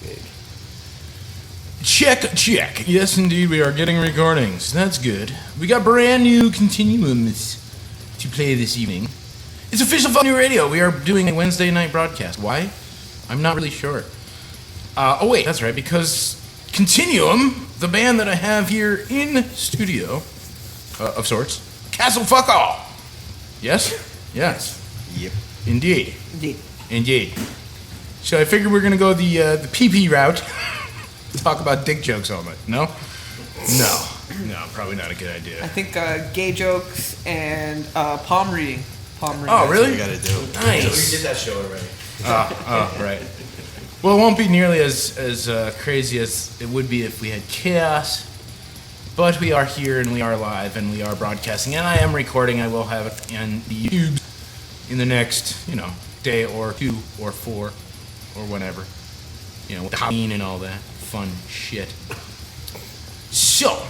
big. Check. Yes, indeed, we are getting recordings. That's good. We got brand new Continuums to play this evening. It's official Fun New Radio. We are doing a Wednesday night broadcast. Why? I'm not really sure. Oh, wait, that's right, because Continuum, the band that I have here in studio, of sorts, Castle Fuck All. Yes? Yes. Yep. Indeed. So I figured we're going to go the PP route. Talk about dick jokes all night. No, probably not a good idea. I think gay jokes and palm reading. Oh, really? That's what you gotta do. Nice. We did that show already. Oh, right. Well, it won't be nearly as crazy as it would be if we had chaos. But we are here and we are live and we are broadcasting and I am recording. I will have it in the YouTube in the next, day or 2 or 4 or whenever. With the Halloween and all that fun shit. So,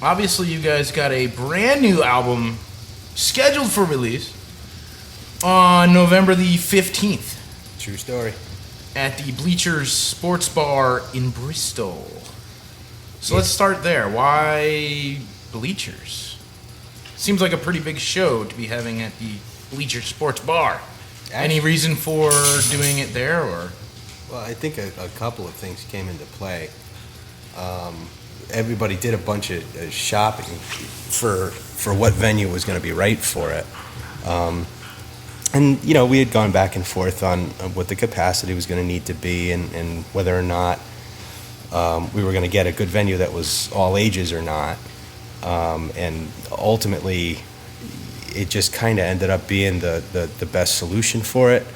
obviously you guys got a brand new album scheduled for release on November the 15th. True story. At the Bleachers Sports Bar in Bristol. So let's start there. Why Bleachers? Seems like a pretty big show to be having at the Bleachers Sports Bar. Any reason for doing it there, or? Well, I think a couple of things came into play. Everybody did a bunch of shopping for what venue was going to be right for it. And, we had gone back and forth on what the capacity was going to need to be and whether or not we were going to get a good venue that was all ages or not. And ultimately, it just kind of ended up being the best solution for it.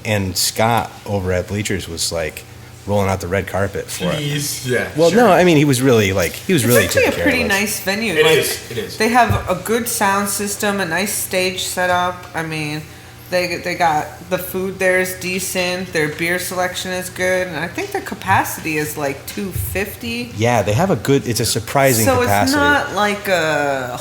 And Scott over at Bleachers was like rolling out the red carpet for it. Yeah. Well, sure. No, I mean he was really It's really actually taking a pretty care of us. nice venue. It is. They have a good sound system, a nice stage setup. I mean, they got the food there is decent. Their beer selection is good, and I think their capacity is like 250. Yeah, they have it's a surprising so capacity. So it's not like a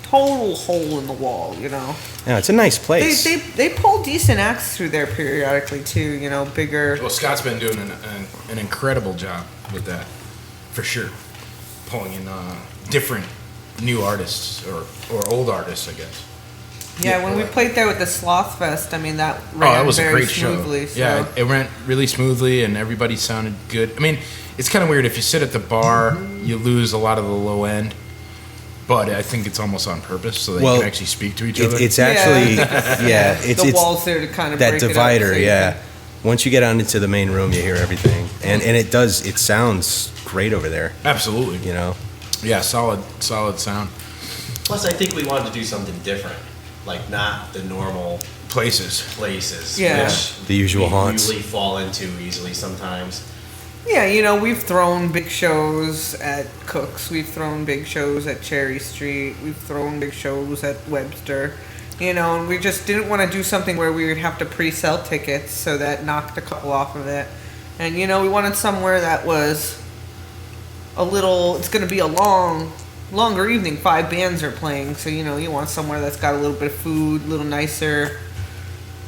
total hole in the wall, Yeah, it's a nice place. They pull decent acts through there periodically too, bigger. Well, Scott's been doing an incredible job with that, for sure. Pulling in different new artists or old artists, I guess. Yeah, when we played there with the Sloth Fest, I mean that ran that was very a great smoothly. show. So. Yeah, it went really smoothly and everybody sounded good. I mean, it's kind of weird if you sit at the bar, you lose a lot of the low end. But I think it's almost on purpose so they can actually speak to each other. It's actually, it's the walls there to kind of that break divider. It up, so Once you get out into the main room, you hear everything, and it sounds great over there. Absolutely. Yeah, solid sound. Plus, I think we wanted to do something different, like not the normal places. Yeah. Which The usual we haunts. usually fall into easily sometimes. Yeah, we've thrown big shows at Cook's. We've thrown big shows at Cherry Street. We've thrown big shows at Webster. And we just didn't want to do something where we would have to pre-sell tickets, so that knocked a couple off of it. And, we wanted somewhere that was it's going to be a longer evening. 5 bands are playing, so, you want somewhere that's got a little bit of food, a little nicer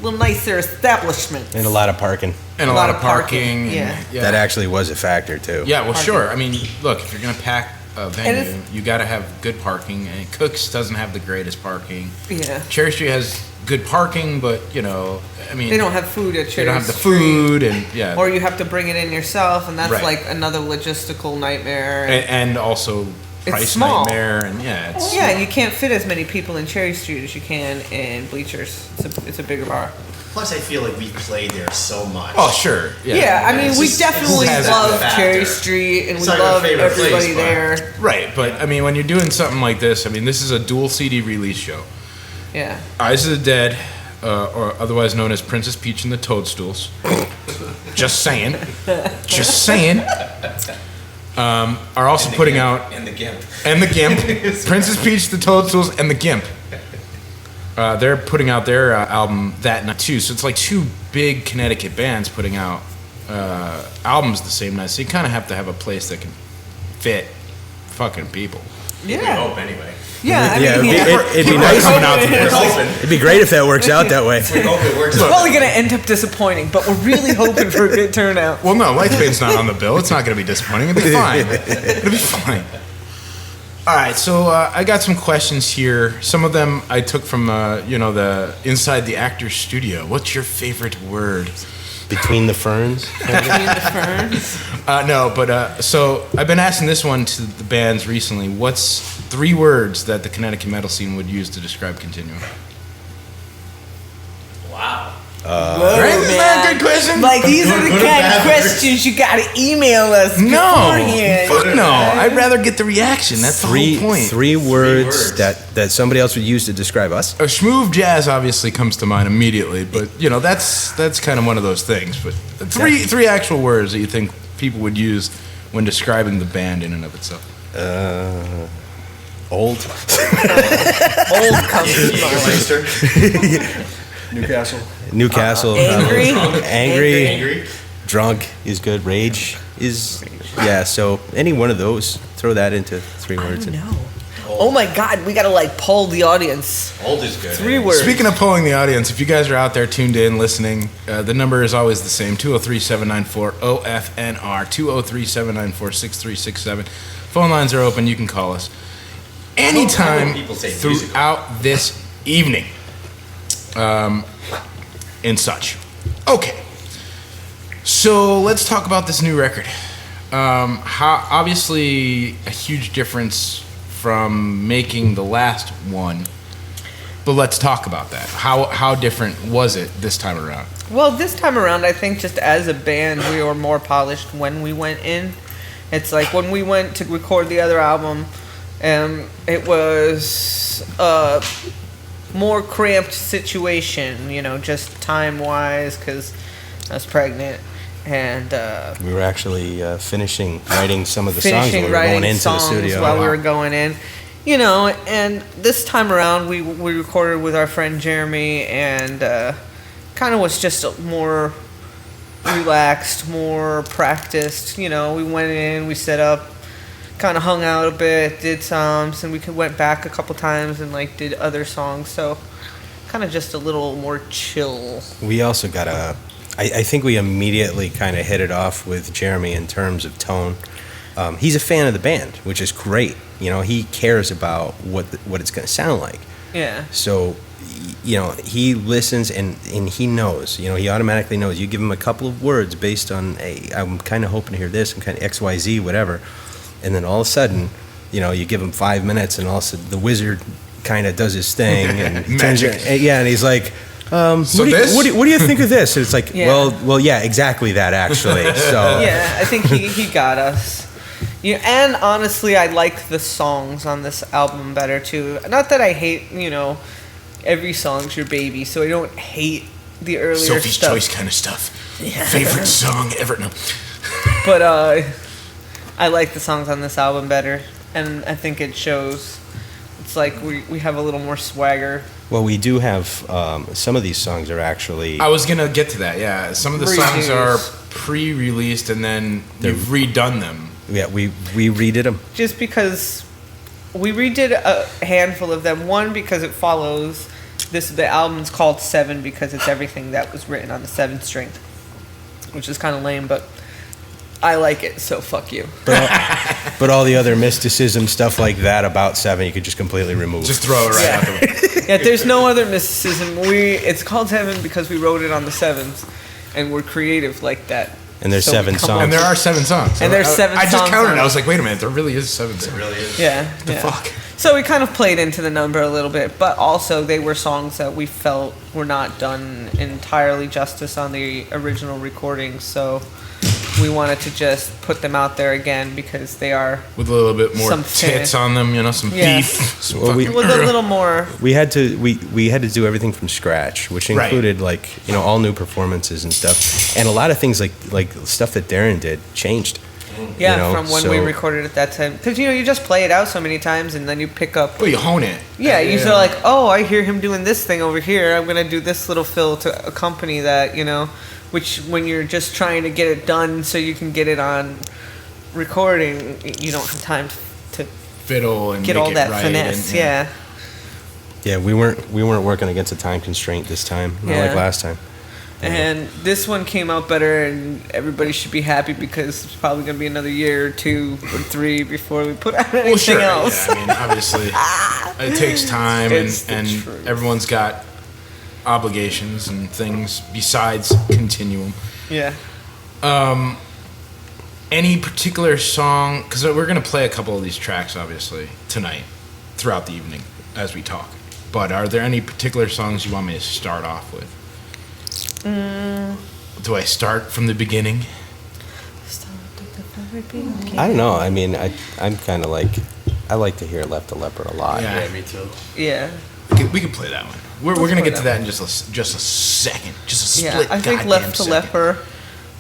establishment. And a lot of parking. And a lot of parking. Yeah. That actually was a factor too. Yeah, well, Parking. sure. I mean, look, if you're going to pack a venue, you got to have good parking. And Cook's doesn't have the greatest parking. Yeah. Cherry Street has good parking, but, I mean... They don't have food at Cherry Street. They don't have the food, and, yeah. Or you have to bring it in yourself, and that's Right. like another logistical nightmare. And also price small. nightmare, and, yeah, it's... Yeah, and you can't fit as many people in Cherry Street as you can in Bleachers. It's a bigger bar. Plus, I feel like we've played there so much. Oh, sure. Yeah, I mean, It's we just- definitely who hasn't love factor? Cherry Street, and It's we not your love favorite everybody place, but- there. Right, but, I mean, when you're doing something like this, I mean, this is a dual CD release show. Yeah. Eyes of the Dead, or otherwise known as Princess Peach and the Toadstools. Just saying. Are also putting out... And the Gimp. And the Gimp. Princess Peach, the Toadstools, and the Gimp. They're putting out their album that night, too. So it's like 2 big Connecticut bands putting out albums the same night. So you kind of have to have a place that can fit fucking people. We Yeah. hope, anyway. Yeah, I Yeah, mean, it'd be nice. It'd be great if that works out that way. We hope it works it's out. probably going to end up disappointing, but we're really hoping for a good turnout. Well, no, Lightspade's not on the bill. It's not going to be disappointing. It'll be fine. It'll be fine. All right, so I got some questions here. Some of them I took from, the Inside the Actor's Studio. What's your favorite word? Between the ferns. Between the ferns. So I've been asking this one to the bands recently. What's 3 words that the Connecticut metal scene would use to describe Continuum? Wow. Right? Isn't that a good question? Like, these are the Good or kind of bad questions you got to email us No, beforehand. fuck no. I'd rather get the reaction. That's the whole point. Three words words. that somebody else would use to describe us. A smooth jazz obviously comes to mind immediately, but that's kind of one of those things. But three actual words that you think people would use when describing the band in and of itself. Old. Old comes to mind. Newcastle. Angry. Angry. Drunk is good. Rage is, yeah. So any one of those, throw that into 3 words. No. Oh my God, we got to poll the audience. Old is good. 3 words. Speaking of polling the audience, if you guys are out there tuned in, listening, the number is always the same, 203-794-OFNR, 203-794-6367. Phone lines are open. You can call us anytime people say musical. throughout this evening. And such. Okay. So let's talk about this new record. How obviously a huge difference from making the last one, but let's talk about that. How different was it this time around? Well, this time around, I think just as a band, we were more polished when we went in. It's like when we went to record the other album, it was more cramped situation, just time-wise, because I was pregnant, and We were actually finishing writing some of the songs when we were going into the studio. while we were going in, and this time around we recorded with our friend Jeremy, and kind of was just more relaxed, more practiced. We went in, we set up, kind of hung out a bit, did some, and we went back a couple times and did other songs. So kind of just a little more chill. We also got I think we immediately kind of hit it off with Jeremy in terms of tone. He's a fan of the band, which is great. He cares about what it's going to sound like. Yeah. So, he listens and he knows. He automatically knows. You give him a couple of words based on, I'm kind of hoping to hear this, I'm kind of XYZ, whatever. And then all of a sudden, you give him 5 minutes, and all of a sudden the wizard kind of does his thing, and Magic. and he's like, what do you think of this? And it's like, Yeah. well, yeah, exactly that actually. So Yeah, I think he got us. And honestly, I like the songs on this album better too. Not that I hate, every song's your baby, so I don't hate the earlier Sophie's stuff. Choice kind of stuff. Favorite song ever? No. But I like the songs on this album better, and I think it shows. It's like we have a little more swagger. well, we do have some of these songs are actually I was gonna get to that. Yeah, some of the songs are Redos. pre-released, and then you've redone them. we redid them. Just because we redid a handful of them. One, because it follows the album's called 7 because it's everything that was written on the 7th string, which is kind of lame, but I like it, so fuck you. But all the other mysticism stuff like that about 7, you could just completely remove. Just throw it right out the window. Yeah, there's no other mysticism. It's called 7 because we wrote it on the 7th, and we're creative like that. And there's we 7 come songs. up- And there are 7 songs. And there's 7 I just songs counted. on I it. was like, wait a minute, there really is 7 songs. It really is. Yeah. The yeah. fuck? So we kind of played into the number a little bit, but also they were songs that we felt were not done entirely justice on the original recording, so we wanted to just put them out there again because they are With a little bit more Some tits on them, some Yeah. beef. Some Well, fucking- with a little more. we had to do everything from scratch, which Right. included all new performances and stuff, and a lot of things like stuff that Darren did changed. Yeah, from when we so- recorded at that time. Because, you just play it out so many times and then you pick up. Well, you hone it. Yeah, you feel like, oh, I hear him doing this thing over here. I'm going to do this little fill to accompany that, which when you're just trying to get it done so you can get it on recording, you don't have time to fiddle and get make all it that right finesse. and, Yeah. Yeah, we weren't working against a time constraint this time, not Yeah. like last time. And this one came out better, and everybody should be happy because it's probably going to be another year or 2 or 3 before we put out anything Well, sure. else. Yeah, I mean, obviously, it takes time, It's the and truth. everyone's got obligations and things besides Continuum. Yeah. Any particular song? Because we're going to play a couple of these tracks, obviously, tonight, throughout the evening, as we talk. But are there any particular songs you want me to start off with? Do I start from the beginning? I don't know. I mean, I'm kind of like, I like to hear Left a Leopard a lot. Yeah. me too. Yeah. We can play that one. We're Let's going to play get to that that in just a second. Just a Yeah. split I think goddamn Left to second. Leper.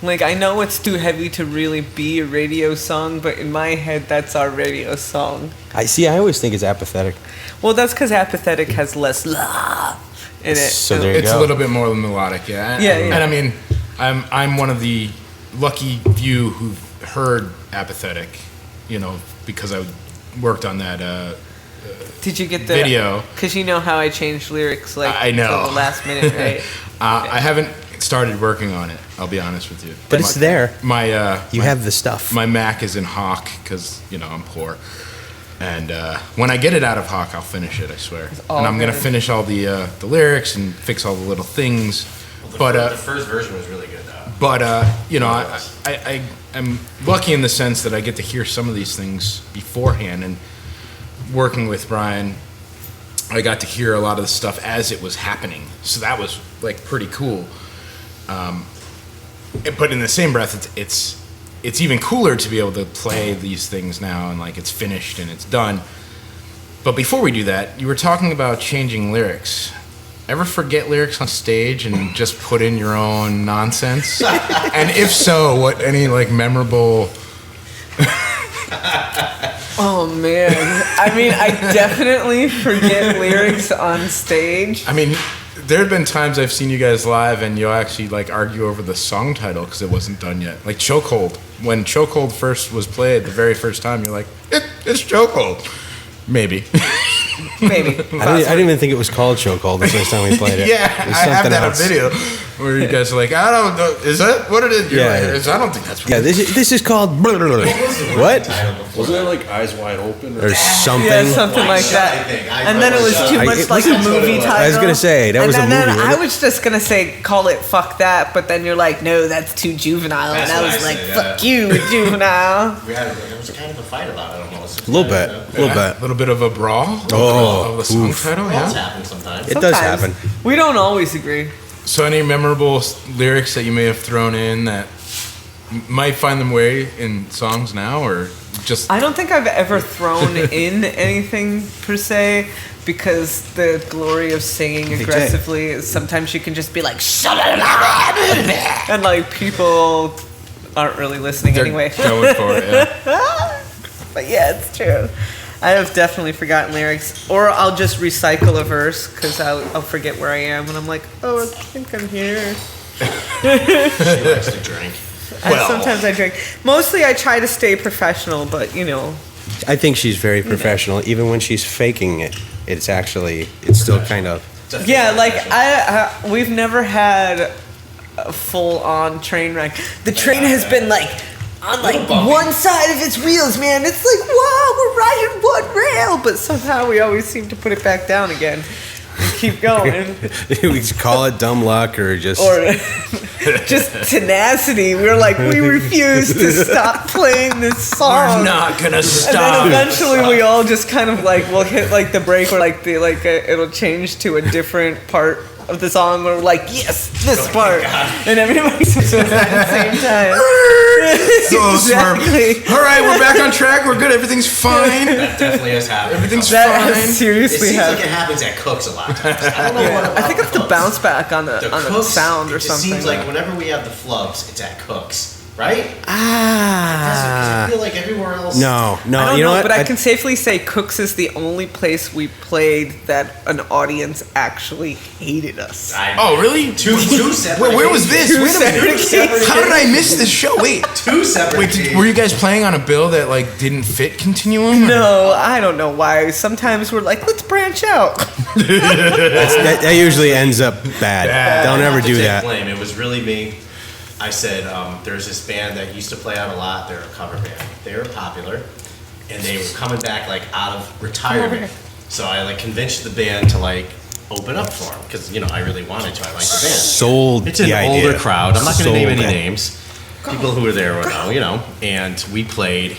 Like, I know it's too heavy to really be a radio song, but in my head, that's our radio song. I always think it's apathetic. Well, that's because Apathetic has less la in it. So there you It's go. a little bit more melodic, yeah. Yeah, yeah. And I mean, I'm one of the lucky few who've heard Apathetic, because I worked on that Did you get the video. Because you know how I changed lyrics like I know. till the last minute, right? I haven't started working on it. I'll be honest with you. But it's there. My You have the stuff. my Mac is in Hawk because I'm poor. And when I get it out of Hawk, I'll finish it. I swear. all And I'm gonna good. finish all the lyrics and fix all the little things. But The first version was really good, though. But I'm lucky in the sense that I get to hear some of these things beforehand. And working with Brian, I got to hear a lot of the stuff as it was happening. So that was like pretty cool. But in the same breath, it's even cooler to be able to play these things now and like it's finished and it's done. But before we do that, you were talking about changing lyrics. Ever forget lyrics on stage and just put in your own nonsense? And if so, what any like memorable? Oh man, I mean, I definitely forget lyrics on stage. I mean, there have been times I've seen you guys live and you'll actually like argue over the song title because it wasn't done yet. Like Chokehold. When Chokehold first was played, the very first time, you're like, it's Chokehold. Maybe. Maybe. I didn't even think it was called Chokehold the first time we played it. Yeah, It was I have something that on else. video where you guys are like, I don't know, is that what it is? You're Yeah. like, I don't think that's what Yeah, this is called what? Wasn't it like Eyes Wide Open? Or something. Yeah, something like that. I think. And then it was too I- much it like a wasn't- movie title. I was gonna say, that and was a then, movie, Then wasn't I it? was just gonna say, call it "fuck that," but then you're like, no, that's too juvenile, That's and I what was I like, said, fuck yeah. you, juvenile. There was kind of a fight about it almost. A little bit. A little A bit. little bit of a brawl Oh, of the song oof. title, It's yeah. happened sometimes. It does Sometimes. happen. We don't always agree. So any memorable lyrics that you may have thrown in that might find them way in songs now, or just I don't think I've ever thrown in anything per se, because the glory of singing aggressively is sometimes you can just be like, shut it up, and like people aren't really listening they're anyway. going for it? Yeah. But yeah, it's true. I have definitely forgotten lyrics, or I'll just recycle a verse because I'll forget where I am, and I'm like, oh, I think I'm here. She likes to drink. Sometimes I drink. Mostly, I try to stay professional, but I think she's very professional. Even when she's faking it, it's still kind of. yeah, like we've never had a full-on train wreck. The train has been like on like one side of its wheels, man. It's like, wow, we're riding one rail, but somehow we always seem to put it back down again and keep going. We just call it dumb luck or just. Or just tenacity. We're like, we refuse to stop playing this song. We're not gonna And stop. then eventually we all just kind of like, we'll hit like the break or like it'll change to a different part of the song where we're like, yes, this part. And everybody says it at the same time. So Exactly. smart. All right, we're back on track. We're good. Everything's fine. That definitely has happened. Everything's That fine. has It seriously seems like happened. it happens at Cooks a lot of times. I don't know what about I think it's the Cooks. bounce back on the The on the Cooks, sound or it just something. seems like whenever we have the flubs, it's at Cooks. right? I feel like everywhere else. No, I don't you know know, what? but I can safely say Cooks is the only place we played that an audience actually hated us. Oh, really? Two separate. Where was this? Two Wait a minute. separate How did I miss this show? Wait. Two separate. Wait, were you guys playing on a bill that like didn't fit Continuum? No, I don't know why. Sometimes we're like, let's branch out. that usually ends up bad. Don't ever do that. Blame. It was really me. I said, there's this band that used to play out a lot. They're a cover band. They were popular, and they were coming back like out of retirement. So I like convinced the band to like open up for them because I really wanted to. I like the band. Sold. It's an the idea. older crowd. I'm not going to name any Sold. names. People who were there would know, and we played.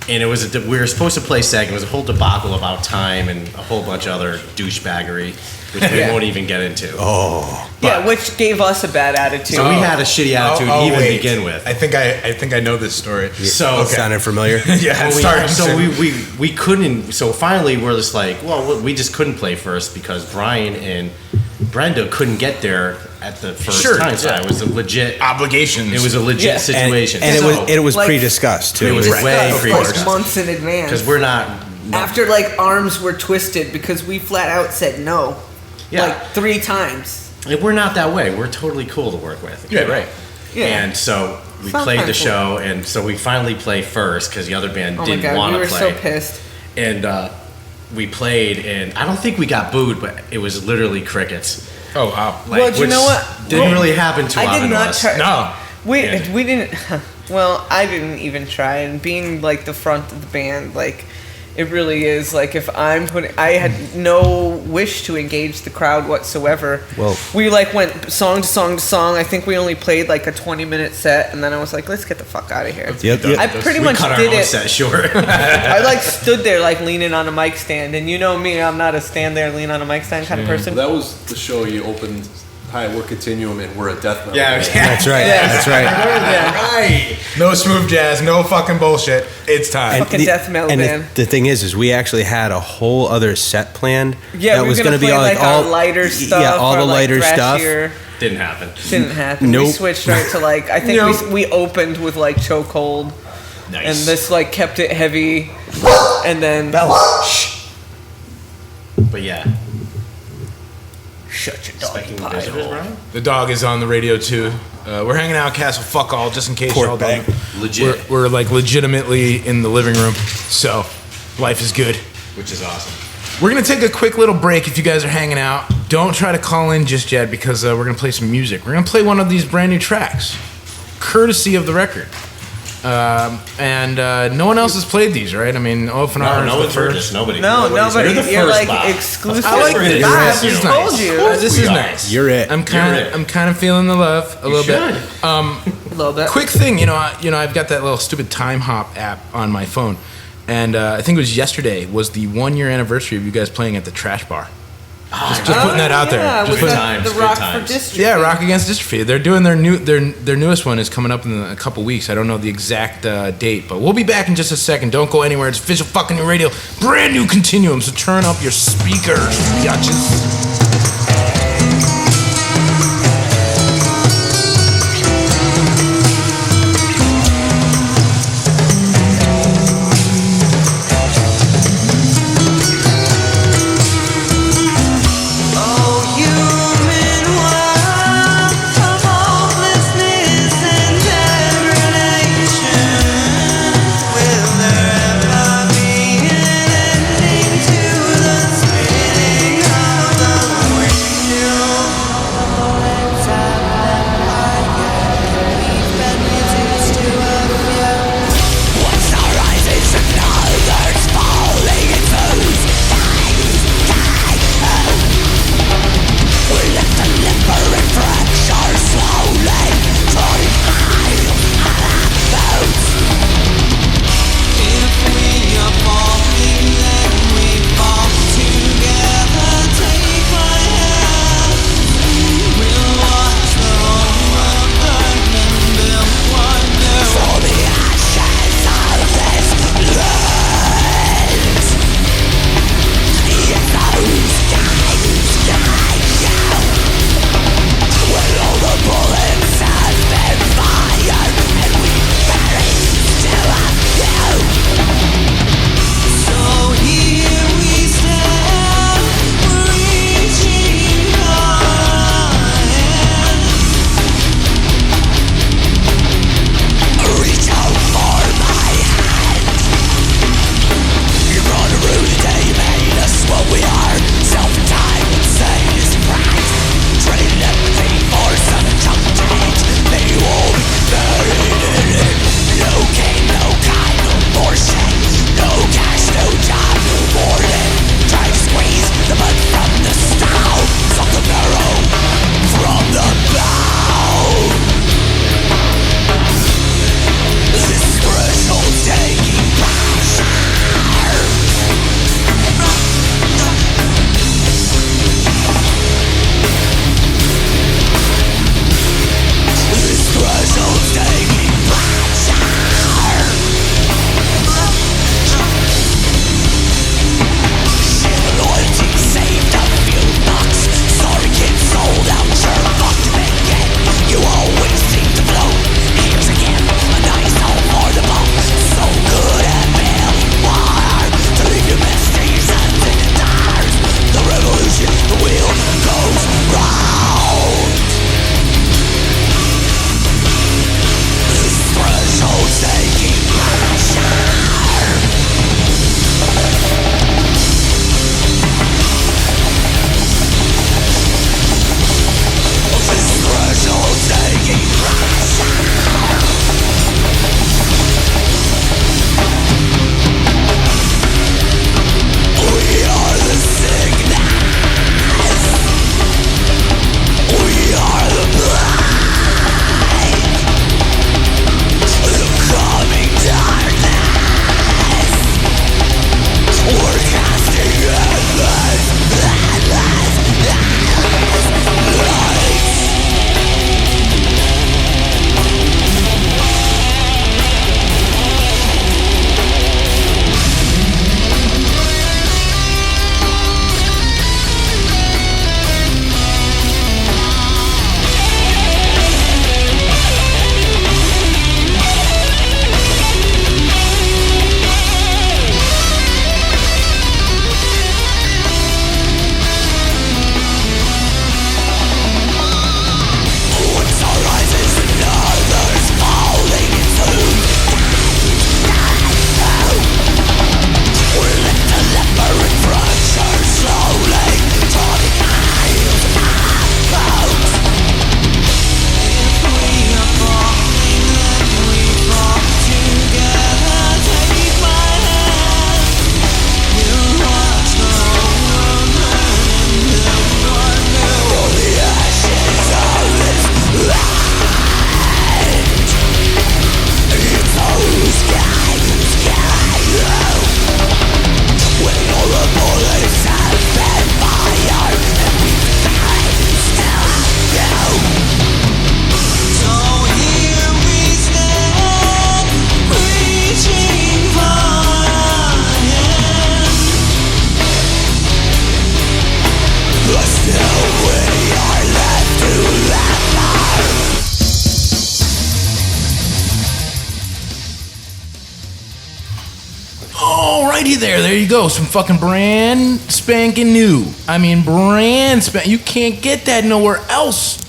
And it was we were supposed to play second. It was a whole debacle about time and a whole bunch of other douchebaggery, which we won't even get into. Yeah, which gave us a bad attitude. So we had a shitty attitude to even begin with. I think I know this story. So Sounded familiar. Yeah, so we couldn't. So finally, we're just like, well, we just couldn't play first because Brian and Brenda couldn't get there at the first time. So it was a legit obligations. It was a legit situation. And So it was like, pre-discussed too. it was way Discussed, pre-discussed. months in advance. because we're not. After like arms were twisted because we flat out said no, Yeah. like 3 times. We're not that way. We're totally cool to work with. Yeah, right. Yeah. And so we Sometimes played the we'll- show, and so we finally play first because the other band Oh my didn't god, want we to were play. so pissed. And we played, and I don't think we got booed, but it was literally crickets. Oh wow. Like, Well, do you which know what? Didn't Well, really happen too I often did to not us. try. No. We Yeah. we didn't. Well, I didn't even try. And being like the front of the band, like it really is like if I'm putting, I had no wish to engage the crowd whatsoever. Well- we like went song to song to song. I think we only played like a 20-minute set, and then I was like, let's get the fuck out of here. Yep. I pretty we much cut our did own it. set short. I like stood there like leaning on a mic stand, and you know me, I'm not a stand there lean on a mic stand kind of person. That was the show you opened. Hi, we're Continuum and we're a death metal. Yeah, band. That's right. Yeah. That's right. Yeah. Right. No smooth jazz. No fucking bullshit. It's time. Fucking death metal and band. the thing is we actually had a whole other set planned. Yeah, that we were was gonna going to be play like like all our lighter stuff. Yeah, all or, the like, lighter stuff. thrashier. Didn't happen. Didn't happen. We Nope. switched right to like I think we opened with like Chokehold, Nice. and this like kept it heavy, and then But yeah. shut your dog Expecting pie visitors, hole. Brian? The dog is on the radio too. We're hanging out, Castle. Fuck all, just in case Pork y'all bag. don't. Legit. We're like legitimately in the living room, so life is good. Which is awesome. We're gonna take a quick little break. If you guys are hanging out, don't try to call in just yet because we're gonna play some music. We're gonna play one of these brand new tracks, courtesy of the record. And no one else has played these, right? I mean, OFNR No, is no the one's heard first. this. Nobody. No, Nobody's- nobody. You're the You're first, like Bob. exclusive. I like We're this. gonna do Bob, this, we you know. told you. This is nice. You're it. I'm kind You're it. of I'm kind of feeling the love a little bit. should. A little bit. Quick thing, I've got that little stupid time hop app on my phone, and I think it was yesterday was the 1-year anniversary of you guys playing at the Trash Bar. Just putting that out there. Yeah, Just with putting- the Good Rock times. for District. Yeah, Rock Against Dystrophy. They're doing their newest one is coming up in a couple weeks. I don't know the exact date, but we'll be back in just a second. Don't go anywhere. It's official fucking new radio, brand new Continuum. So turn up your speakers, biatches. Will there ever be an ending to the spinning of the Alrighty there you go. Some fucking brand spanking new. I mean, brand spanking. You can't get that nowhere else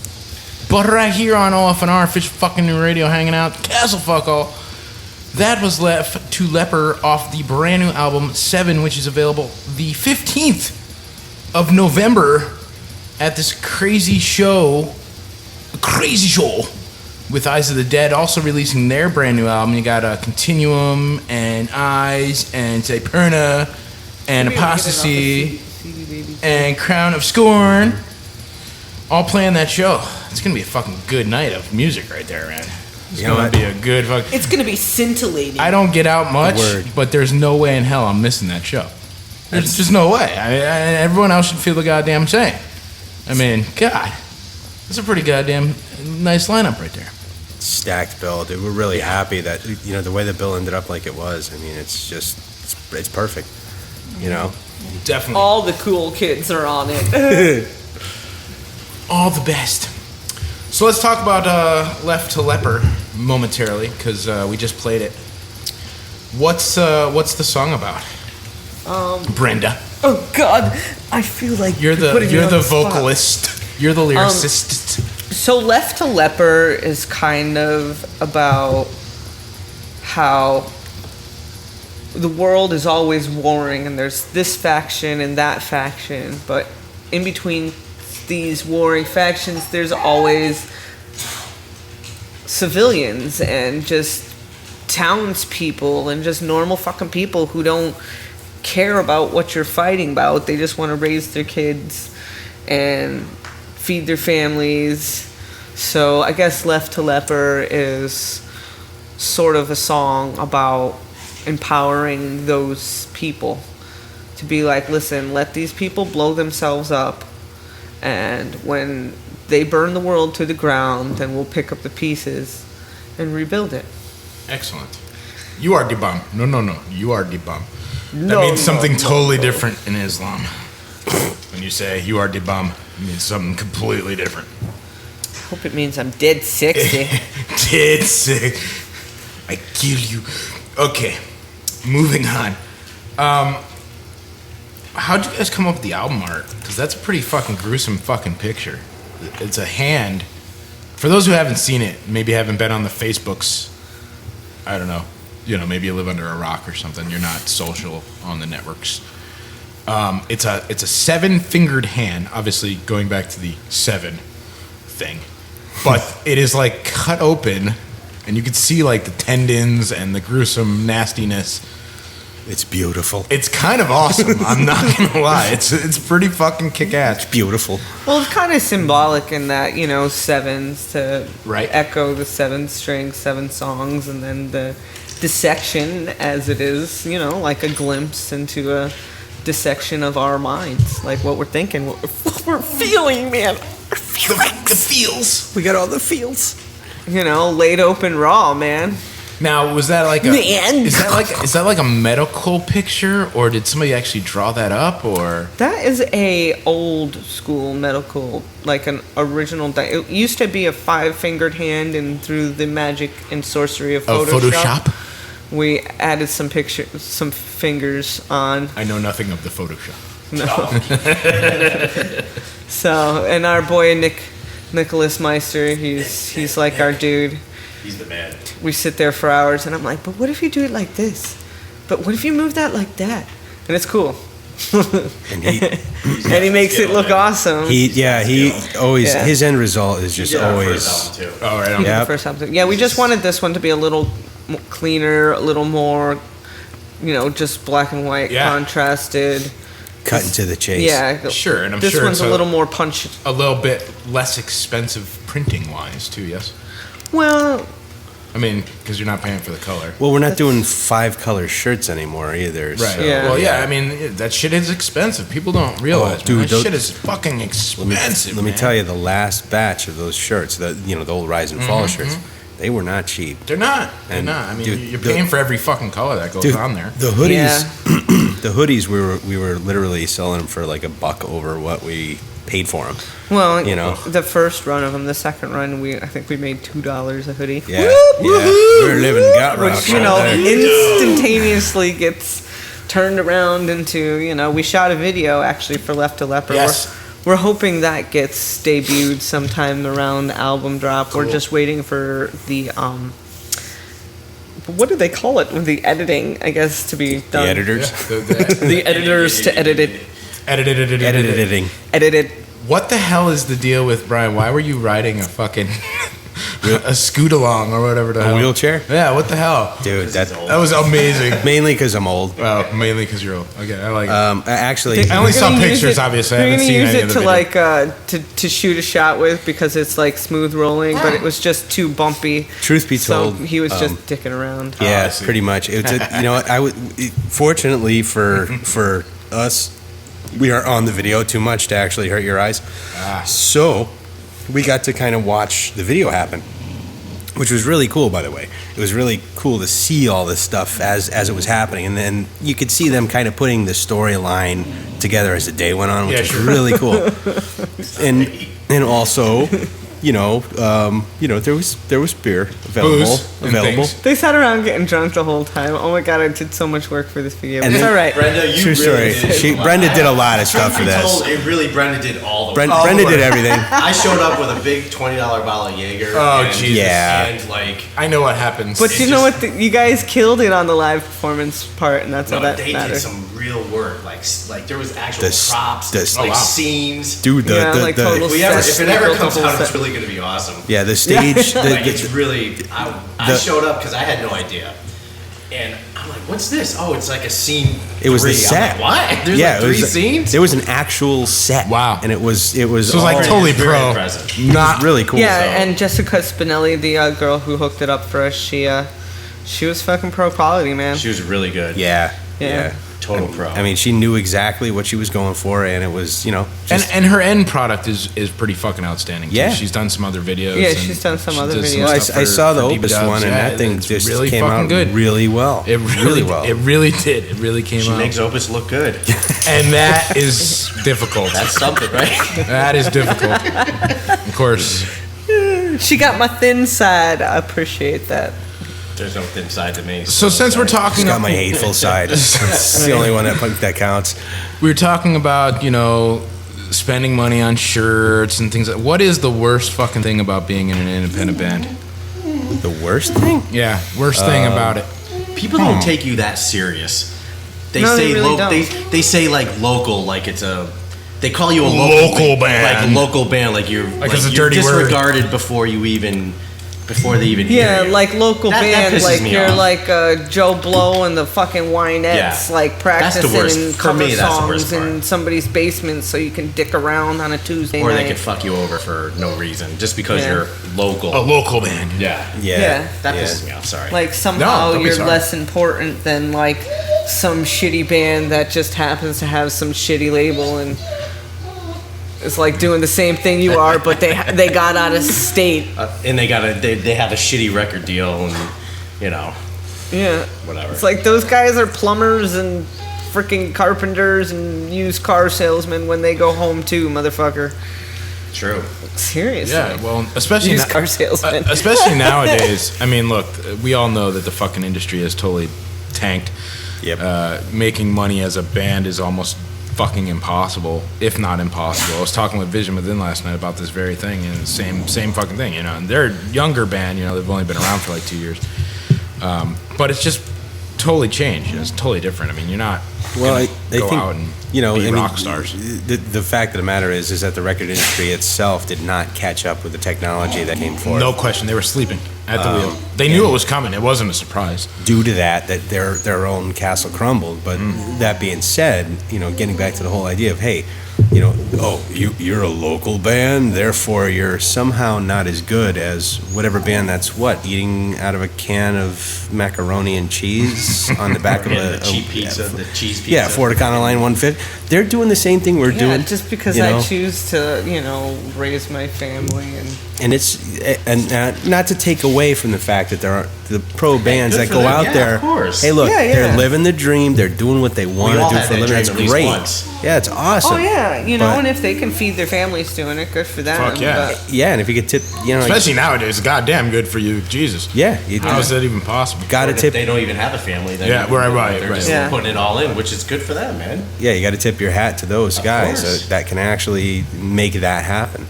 but right here on OFNR, Fish fucking New Radio, hanging out, Castle Fuck All. That was Left to Leper off the brand new album 7, which is available the 15th of November at this crazy show with Eyes of the Dead, also releasing their brand new album. You got Continuum and Eyes and Saperna and Apostasy and Crown of Scorn, all playing that show. It's gonna be a fucking good night of music right there, man. It's gonna be a good fucking. It's gonna be scintillating. I don't get out much, but there's no way in hell I'm missing that show. There's just no way. Everyone else should feel the goddamn same. I mean, God, it's a pretty goddamn nice lineup right there. Stacked bill, dude. We're really happy that, you know, the way the bill ended up like it was. I mean, it's just, it's perfect, you know? Definitely. All the cool kids are on it. All the best. So let's talk about Left to Leper momentarily, because we just played it. What's the song about? Brenda. Oh God, I feel like You're the spot. vocalist. You're the lyricist. So Left to Leper is kind of about how the world is always warring and there's this faction and that faction, but in between these warring factions there's always civilians and just townspeople and just normal fucking people who don't care about what you're fighting about. They just want to raise their kids and feed their families. So I guess Left to Leper is sort of a song about empowering those people to be like, listen, let these people blow themselves up, and when they burn the world to the ground, then we'll pick up the pieces and rebuild it. Excellent. You are the bum. No. You are the bum. That No, means something no, totally no. different in Islam. When you say you are the bum, it means something completely different. I hope it means I'm dead 60. Dead sick. I kill you. Okay, moving on. How'd you guys come up with the album art? Because that's a pretty fucking gruesome fucking picture. It's a hand. For those who haven't seen it, maybe haven't been on the Facebooks, I don't know. You know, maybe you live under a rock or something. You're not social on the networks. It's a 7-fingered hand, obviously going back to the 7 thing. But it is like cut open, and you can see like the tendons and the gruesome nastiness. It's beautiful. It's kind of awesome. I'm not gonna lie. It's pretty fucking kick-ass. It's beautiful. Well, it's kind of symbolic in that, you know, 7s to Right. echo the 7 strings, 7 songs, and then the dissection as it is, you know, like a glimpse into a dissection of our minds, like what we're thinking, what we're feeling, man. The feels. We got all the feels. You know, laid open raw, man. Now, was that like a? Man. Is that like a medical picture, or did somebody actually draw that up, or? That is a old school medical, like an original. It used to be a 5-fingered hand, and through the magic and sorcery of Photoshop, we added some fingers on. I know nothing of the Photoshop. So, and our boy Nicholas Meister, he's like our dude. He's the man. We sit there for hours, and I'm like, but what if you do it like this? But what if you move that like that? And it's cool. And he And he makes it look awesome. he always, Yeah. his end result is just always. Oh, right. He On. did Yep. the first album. Yeah, we just wanted this one to be a little cleaner, a little more, you know, just black and white, Yeah. contrasted. Cutting to the chase. Yeah, Sure, and I'm this sure one's it's a little more punch. a little bit less expensive printing wise too. Yes. Well, I mean, because you're not paying for the color. Well, we're not doing 5-color shirts anymore either. Right. So, Yeah. Well, yeah. I mean, that shit is expensive. People don't realize. dude, man. That don't- shit is fucking expensive. Let me man. tell you, the last batch of those shirts, the old Rise and Fall Mm-hmm, shirts, they were not cheap. They're not. They're And, not. I mean, dude, you're the- paying for every fucking color that goes on there. The hoodies, Yeah. the hoodies, we were literally selling them for like $1 over what we paid for them. well, You know. the first run of them, the second run, I think we made $2 a hoodie. Yeah, yeah. We're living gut rock. Which, you know, instantaneously gets turned around into, we shot a video actually for Left to Leper. Yes. We're hoping that gets debuted sometime around the album drop. We're just waiting for the what do they call it? With the editing, I guess, to be done. The editors. The editors to edit it. Editing. Edit it. What the hell is the deal with Brian? Why were you riding a fucking a scoot along or whatever the A hell? wheelchair? Yeah, what the hell? Dude, that was amazing. mainly because I'm old. Well, mainly because you're old. Okay, I like it. Actually, I only saw We're gonna use pictures, it- obviously. I We're haven't gonna seen use any it of the to video. to shoot a shot with because it's like smooth rolling, but it was just too bumpy. Truth be So told, he was just dicking around. yeah, I see. pretty much. It's I would. Fortunately for us, we are on the video too much to actually hurt your eyes. So we got to kind of watch the video happen, which was really cool, by the way. It was really cool to see all this stuff as it was happening, and then you could see them kind of putting the storyline together as the day went on, which Yeah, was sure. really cool. and also, there was beer Booze and available. things. They sat around getting drunk the whole time. Oh my god, I did so much work for this video. And It's then- all right. Brenda, you True really story. did. Brenda did a lot of stuff for Truth be this. told, Brenda did all the Brenda did everything. I showed up with a big $20 bottle of Jaeger. Oh, and, Jesus. Yeah. And like, I know what happens. But It's you know just- what? You guys killed it on the live performance part, and that's all no, that they did matters. some real work. Like there was actual The- props, the- like oh, wow. scenes. Dude, Yeah, like total If it ever Built comes the whole out, it's set. really gonna be awesome. yeah, the stage. Like it's really. I the- showed up because I had no idea, and I'm like, "What's this? Oh, it's like a scene." It was the 3. I'm set. like, what? There's yeah, like it 3 was, scenes. There was an actual set. Wow. and it was So it was all like totally Very pro. impressive. Not really cool. Yeah, so- and Jessica Spinelli, the girl who hooked it up for us, she was fucking pro quality, man. She was really good. Yeah, Yeah. Total pro. I mean, she knew exactly what she was going for, and it was, just, and her end product is pretty fucking outstanding. Too. Yeah. She's done some other videos. Yeah, and she's done some she other did videos. Well, stuff I saw for the Deep Opus Dubs. one, and Yeah, that thing it's just really came fucking out good. really well. It really well. It really did. It really came she out. makes Opus look good. And that is difficult. That's something, right? That is difficult. Of course. She got my thin side. I appreciate that. There's no thin side to me. So since we're She's talking, got my hateful side. It's the only one that counts. we were talking about spending money on shirts and things. What is the worst fucking thing about being in an independent band? The worst thing? Yeah, worst thing about it. people don't take you that serious. They No, they say really don't. they say like local, like it's a. They call you a Local band. like a local band, like you're Like it's a you're dirty word. disregarded before they even Yeah, hear you. like local That band, pisses like me you're off. like Joe Blow and the fucking Winettes, Yeah. like That's the practicing worst. and For cover me, that's the worst songs in part. somebody's basement so you can dick around on a Tuesday or night. they could fuck you over for no reason just because Yeah. you're local. A local band. Yeah, Yeah. that Yeah. pisses me off. Sorry. Like somehow don't be you're sorry. less important than like some shitty band that just happens to have some shitty label and is like doing the same thing you are, but they got out of state. And they have a shitty record deal, and Yeah, whatever. it's like those guys are plumbers and freaking carpenters and used car salesmen when they go home too, motherfucker. True. Seriously. Yeah, well, especially Used car salesman. especially nowadays. I mean, look, we all know that the fucking industry is totally tanked. Yep. Making money as a band is almost fucking impossible, if not impossible. I was talking with Vision Within last night about this very thing, and same fucking thing, And they're a younger band, they've only been around for like 2 years, but it's just totally changed. It's totally different. I mean, you're not Well, I go think, out and be be rock stars. The fact of the matter is that the record industry itself did not catch up with the technology that came forth. No question, they were sleeping at the wheel. They knew it was coming. It wasn't a surprise. Due to that their own castle crumbled. But that being said, getting back to the whole idea of, hey, you're a local band, therefore you're somehow not as good as whatever band that's eating out of a can of macaroni and cheese on the back of Yeah, a the cheap pizza, the cheese pizza. Yeah, Ford Econoline 150. They're doing the same thing we're Yeah, doing. just because you I know? choose to, raise my family and And it's and not to take away from the fact fact that there are the pro bands good that for go them. out Yeah, there. of course. Hey, look, Yeah, yeah. they're living the dream. They're doing what they want all to do had for a that living. dream That's at least great. once. Yeah, it's awesome. Oh yeah, you know, But- and if they can feed their families doing it, good for them. Fuck yeah. but- Yeah, and if you could tip, Especially nowadays, goddamn good for you, Jesus. yeah, you How is that even possible? got to Or if tip. they don't even have a family, then Yeah, right, they're right. just Yeah. putting it all in, which is good for them, man. Yeah, you got to tip your hat to those guys course. that can actually make that happen.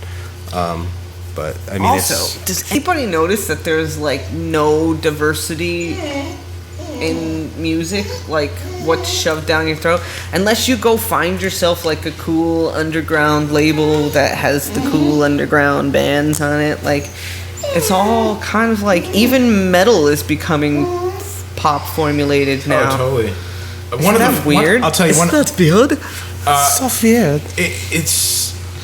But I mean, Also, it's does anybody notice that there's like no diversity in music? Like what's shoved down your throat? Unless you go find yourself like a cool underground label that has the cool underground bands on it. Like it's all kind of like even metal is becoming pop formulated now. Oh, totally. Isn't that weird? I'll tell you one. not weird. So weird.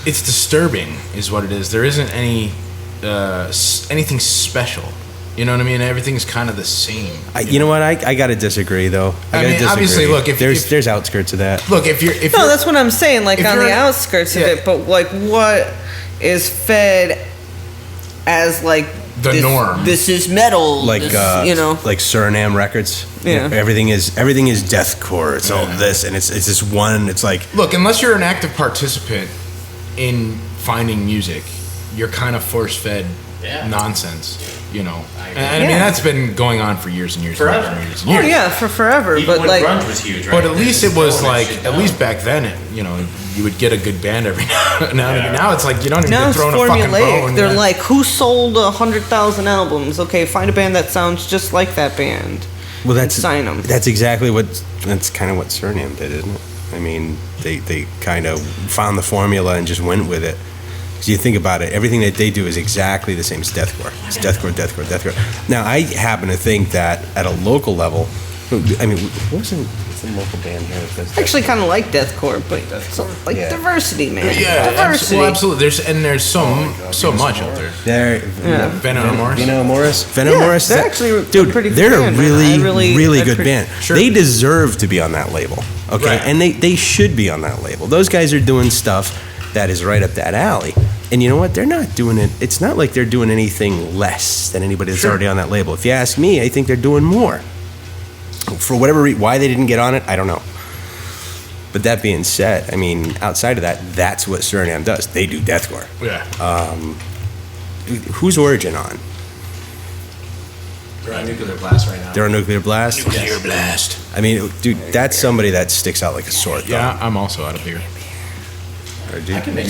It's disturbing, is what it is. There isn't anything special. You know what I mean? Everything's kind of the same. You know what? I got to disagree though. I gotta mean, obviously, look, if there's outskirts of that. look, if you're No, that's what I'm saying. Like if on you're- the outskirts yeah. of it, but like what is fed as like The this, norm. This is metal. Like this, you know. like Suriname Records. Yeah. Everything is deathcore. It's all this, and it's this one. It's like look, unless you're an active participant in finding music, you're kind of force-fed Yeah. nonsense. You know, agree. and I mean Yeah. that's been going on for years and years Forever. and years and Oh years. yeah, for forever. Even but when like, grunge was huge, right? But at least it was Throwing that like, shit at down. least back then, you would get a good band every now and again. Now it's like you don't even now get it's thrown a fucking formulaic. bone. They're yeah. like, who sold 100,000 albums? Okay, find a band that sounds just like that band. well, that's sign 'em. That's exactly that's kind of what Suriname did, isn't it? I mean, they kind of found the formula and just went with it. Because you think about it, everything that they do is exactly the same as deathcore. It's deathcore, deathcore, deathcore. Now, I happen to think that at a local level, I mean, what's the local band here that does I actually kind of like deathcore, but so, like Yeah. diversity, man. Yeah, diversity. well, absolutely. There's so much out there. They're Yeah. Venom Morris. Vino Morris. Vino Yeah, Morris. they're that- actually a dude. pretty good They're band, a man. really, I really- really I good pre- band. Sure. They deserve to be on that label. Okay, Right. and they should be on that label. Those guys are doing stuff that is right up that alley. And you know what? They're not doing it. It's not like they're doing anything less than anybody that's Sure. already on that label. If you ask me, I think they're doing more. For whatever why they didn't get on it, I don't know. But that being said, I mean, outside of that, that's what Suriname does. They do deathcore. Yeah. Who's Origin on? They're on Nuclear Blast right now. They're on Nuclear Blast. Nuclear blast. I mean, dude, that's somebody that sticks out like a sore thumb. Yeah, I'm also out of beer. Or do, I can make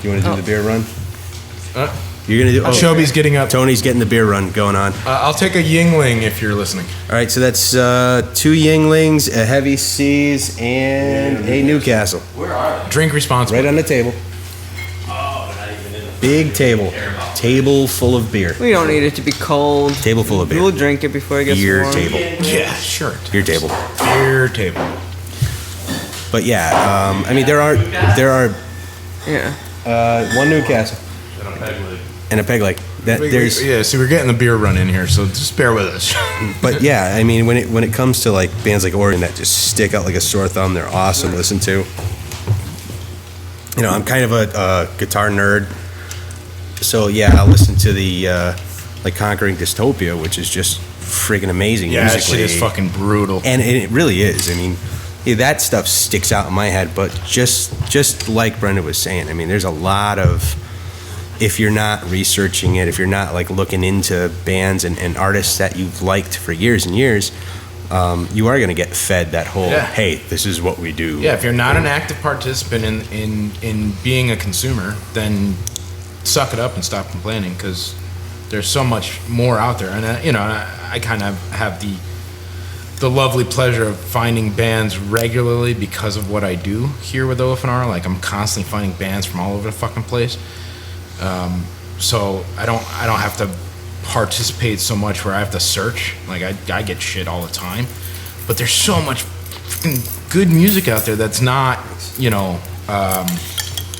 you want to do the beer run? Uh, You're gonna do. Shelby's getting up. Tony's getting the beer run going on. I'll take a Yingling if you're listening. All right, so that's 2 Yinglings, a Heavy Seas, and a Newcastle. Where are they? Drink responsibly. Right on the table. Oh, they're not even in the Big table. Table full of beer. We don't need it to be cold. Table full of beer. We'll drink it before it gets Beer warm. table. Yeah, sure. Beer table. Beer table. But yeah, I mean, there are Yeah. 1 Newcastle and a peg leg. That there's. Yeah, see, we're getting the beer run in here, so just bear with us. But yeah, I mean, when it comes to like bands like Origin that just stick out like a sore thumb, they're awesome to listen to. You know, I'm kind of a guitar nerd, so yeah, I'll listen to the like Conquering Dystopia, which is just freaking amazing Yeah, that musically. shit is fucking brutal. And it really is. I mean, yeah, that stuff sticks out in my head. But just like Brenda was saying, I mean, there's a lot of, if you're not researching it, if you're not like looking into bands and artists that you've liked for years and years, you are going to get fed that whole, Yeah. hey, this is what we do. Yeah, if you're not an active participant in being a consumer, then suck it up and stop complaining, because there's so much more out there. And I kind of have the lovely pleasure of finding bands regularly because of what I do here with OFNR. Like, I'm constantly finding bands from all over the fucking place. So I don't have to participate so much where I have to search. Like, I get shit all the time, but there's so much fucking good music out there that's not,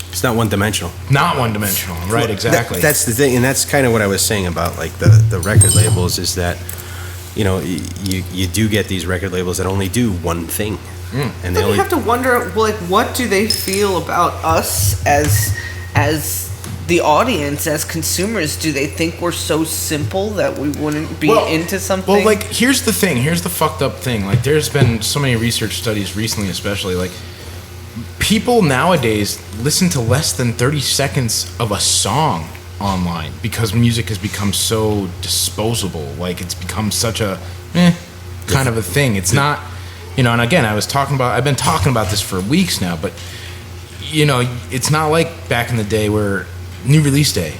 It's not one-dimensional. not one-dimensional. Right, exactly. That's the thing, and that's kind of what I was saying about like the record labels is that, you do get these record labels that only do one thing, and they But only you have to wonder, like, what do they feel about us as the audience as consumers, do they think we're so simple that we wouldn't be into something? Well, like, here's the thing. Here's the fucked up thing. Like, there's been so many research studies recently, especially, like, people nowadays listen to less than 30 seconds of a song online because music has become so disposable. Like, it's become such a kind of a thing. It's not, and again, I've been talking about this for weeks now, but, it's not like back in the day where new release day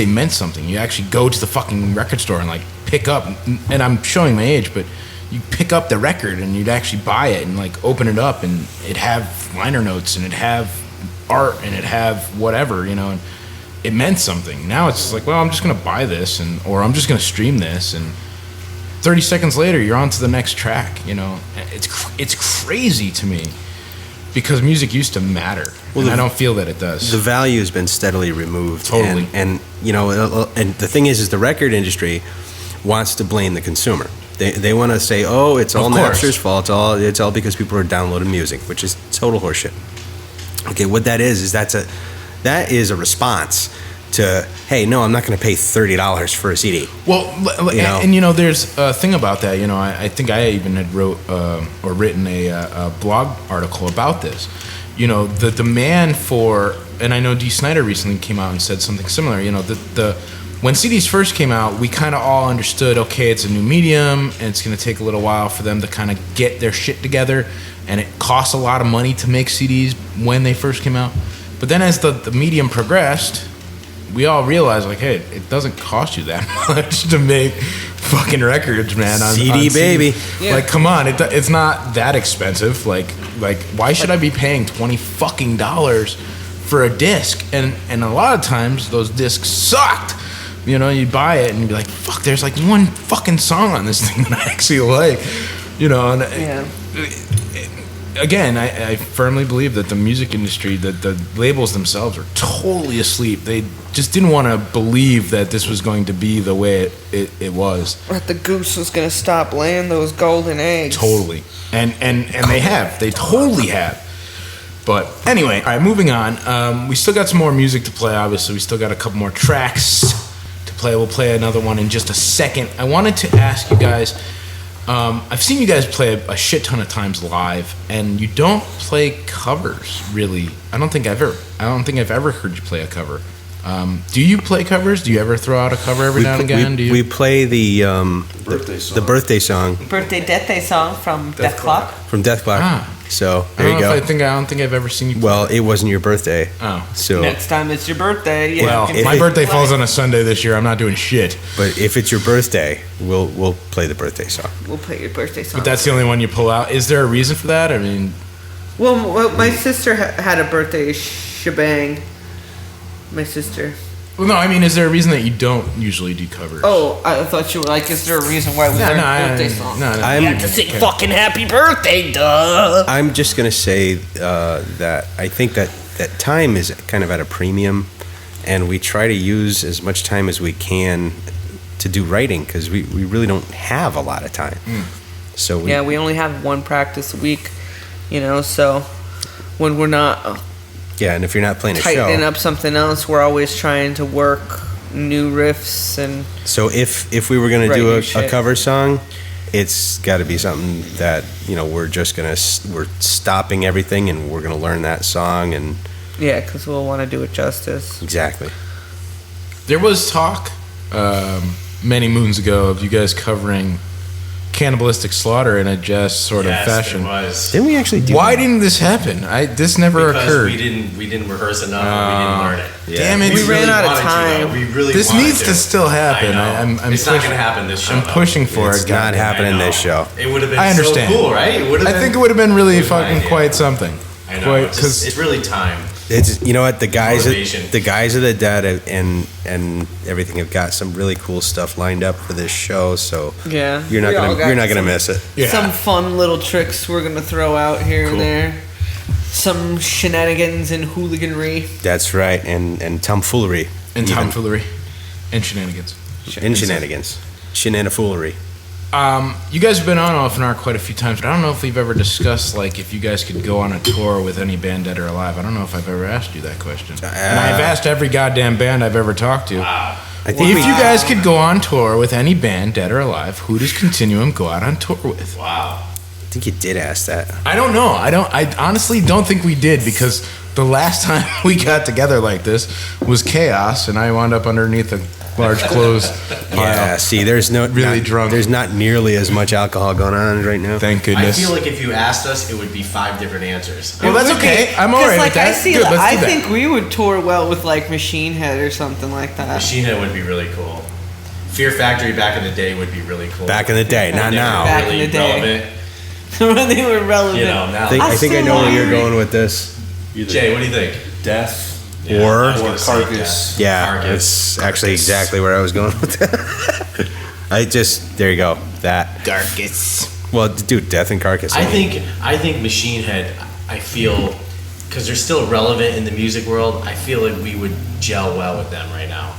meant something. You actually go to the fucking record store and, like, pick up, and I'm showing my age, but you pick up the record and you'd actually buy it and, like, open it up and it'd have liner notes and it'd have art and it'd have whatever, and it meant something. Now it's just like, well, I'm just gonna buy this or I'm just gonna stream this, and 30 seconds later you're on to the next track. It's crazy to me because music used to matter. Well, and I don't feel that it does. The value has been steadily removed. Totally. And the thing is the record industry wants to blame the consumer. They want to say, oh, it's all Napster's fault. It's all because people are downloading music, which is total horseshit. Okay, what that is that is a response to, hey, no, I'm not going to pay $30 for a CD. Well, and there's a thing about that. I think I even had written a blog article about this. The demand for, and I know Dee Snider recently came out and said something similar. When CDs first came out, we kind of all understood, okay, it's a new medium, and it's going to take a little while for them to kind of get their shit together, and it costs a lot of money to make CDs when they first came out. But then as the medium progressed, we all realized, like, hey, it doesn't cost you that much to make fucking records, man. CD, baby. Yeah. Like, come on, it's not that expensive. Like, why should I be paying $20 fucking for a disc? And a lot of times those discs sucked. You buy it and you'd be like, fuck, there's like one fucking song on this thing that I actually like. Again, I firmly believe that the music industry, that the labels themselves are totally asleep. They just didn't want to believe that this was going to be the way it was. That the goose was going to stop laying those golden eggs. Totally. And they have. They totally have. But anyway, all right, moving on. We still got some more music to play, obviously. We still got a couple more tracks to play. We'll play another one in just a second. I wanted to ask you guys, I've seen you guys play a shit ton of times live, and you don't play covers, really. I don't think I've ever heard you play a cover. Do you play covers? Do you ever throw out a cover every now and again? We play the Birthday song. the birthday song Birthday song from Death Clock. from Death Clock. Ah. So there you go. I don't think I've ever seen you play. Well, it wasn't your birthday. Oh. So, Next time it's your birthday. Yeah, Well, you can my play- birthday falls on a Sunday this year. I'm not doing shit. but if it's your birthday, we'll play the birthday song. We'll play your birthday song. But that's the only one you pull out. Is there a reason for that? I mean, Well, my sister had a birthday shebang. My sister. well, no, I mean, is there a reason that you don't usually do covers? Oh, I thought you were like, is there a reason why we learned birthday song? No. I'm- You have to sing fucking happy birthday, duh. I'm just gonna say that I think that time is kind of at a premium, and we try to use as much time as we can to do writing because we really don't have a lot of time. So We only have one practice a week, so when we're not and if you're not playing a tightening show, up something else, we're always trying to work new riffs and so if we were gonna Write do new a shit. cover song, it's got to be something that we're stopping everything and we're gonna learn that song and because we'll want to do it justice. exactly. There was talk many moons ago of you guys covering Cannibalistic Slaughter in a jazz sort of fashion. Yes, there was. Didn't we actually do Why that? didn't this happen? This never Because occurred. we didn't rehearse enough. And we didn't learn it. Damn it! We ran out of wanted to, time. though. We really This wanted needs to still happen. I know. I'm it's not pushing- going to happen this show. I'm though. pushing for It's it. not happening I know. this show. It would have been I understand. so cool, right? It would have I been, think it would have been really It was my fucking idea. quite something. I know. Because It's really time. It's what the guys Motivation. the guys of the dead and everything have got some really cool stuff lined up for this show. So Yeah, you're not we all got gonna some- miss it. Yeah. Some fun little tricks we're gonna throw out here and there. Some shenanigans and hooliganry. That's right, and tomfoolery and even. tomfoolery and shenanigans. and shenanigans, shenanifoolery. You guys have been on OFNR quite a few times, but I don't know if we've ever discussed, like, if you guys could go on a tour with any band, dead or alive. I don't know if I've ever asked you that question. And I've asked every goddamn band I've ever talked to. I think If we, you guys could go on tour with any band, dead or alive, who does Continuum go out on tour with? Wow. I think you did ask that. I don't know. I honestly don't think we did, because the last time we got together like this was Chaos, and I wound up underneath a large closed Yeah, see, there's Really not, drunk. There's not nearly as much alcohol going on right now. Thank I goodness. feel like if you asked us, it would be 5 different answers. Well, that's okay. I'm alright like with that. I see, Good, let's I do that. think we would tour well with like Machine Head or something like that. Machine Head would be really cool. Fear Factory back in the day would be really cool. Back in the day, not They were now. Back really in the day. relevant. When they were relevant. You know, now. I think I still know where like- you're going with this. Jay, what do you think? Death Or- I was gonna say Carcass. Death. Yeah, Carcass. that's actually exactly where I was going with that. There you go. That. Carcass. Well, dude, Death and Carcass. I mean, think Machine Head, I feel, because they're still relevant in the music world, I feel like we would gel well with them right now.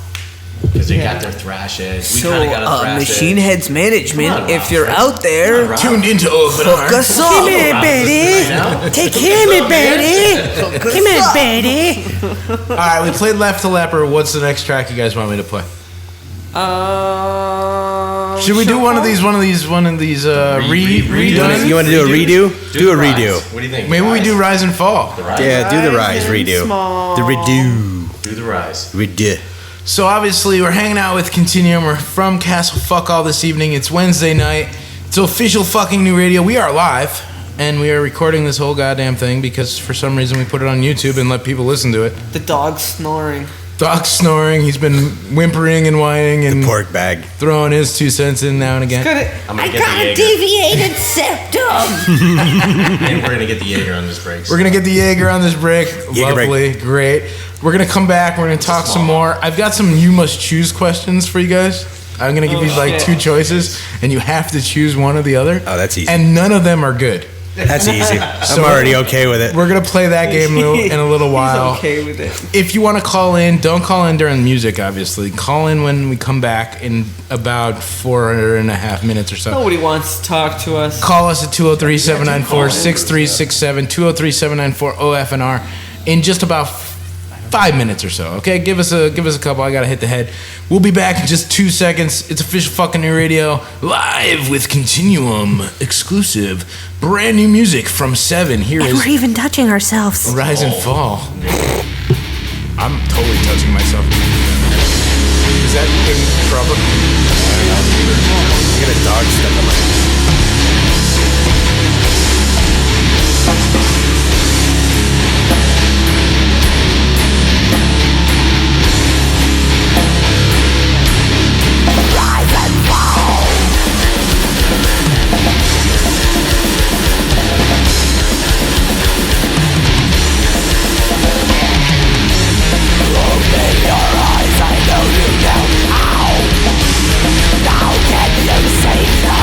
Because they got their thrash edge. We kind of got a thrash Machine edge. Head's management, Come on, if Rob. you're out there, Rob. Tuned into OFNR. hook us up. Come here, Betty. Take care of me, Betty. Come here, Betty. All right, we played Left to Leper. What's the next track you guys want me to play? Should we do one of these redone? you want to do a redo? Do a Rise. redo. What do you think? Maybe we Rise? do Rise and Fall. The Rise? Yeah, do the Rise Rise and redo. Small. The redo. Do the Rise. Redo. So obviously we're hanging out with Continuum. We're from Castle Fuck All this evening. It's Wednesday night. It's official fucking new radio. We are live, and we are recording this whole goddamn thing because for some reason we put it on YouTube and let people listen to it. The dog's snoring. Dog's snoring. He's been whimpering and whining and Pork bag. throwing his 2 cents in now and again. Got it. I'm gonna get the Jaeger. deviated septum. And we're gonna get the Jaeger on this break. We're gonna get the Jaeger on this break. Jaeger break. Lovely, great. We're gonna come back. We're gonna talk some more. I've got some you must choose questions for you guys. I'm gonna give you like shit. 2 choices, and you have to choose one or the other. Oh, that's easy. And none of them are good. That's easy. I'm So- already okay with it. We're gonna play that game in a little while. He's okay with it. If you want to call in, don't call in during music, obviously. Call in when we come back in about 4.5 minutes or so. Nobody wants to talk to us. Call us at 203-794-6367, 203-794-OFNR in just about 5 minutes or so. Okay, give us a couple. I gotta hit the head. We'll be back in just 2 seconds. It's official fucking new radio, live with Continuum, exclusive, brand new music from 7. Here And is we're even touching ourselves. Rise and Fall. I'm totally touching myself. Is that proper? Get a dog stuck on my. How can you save the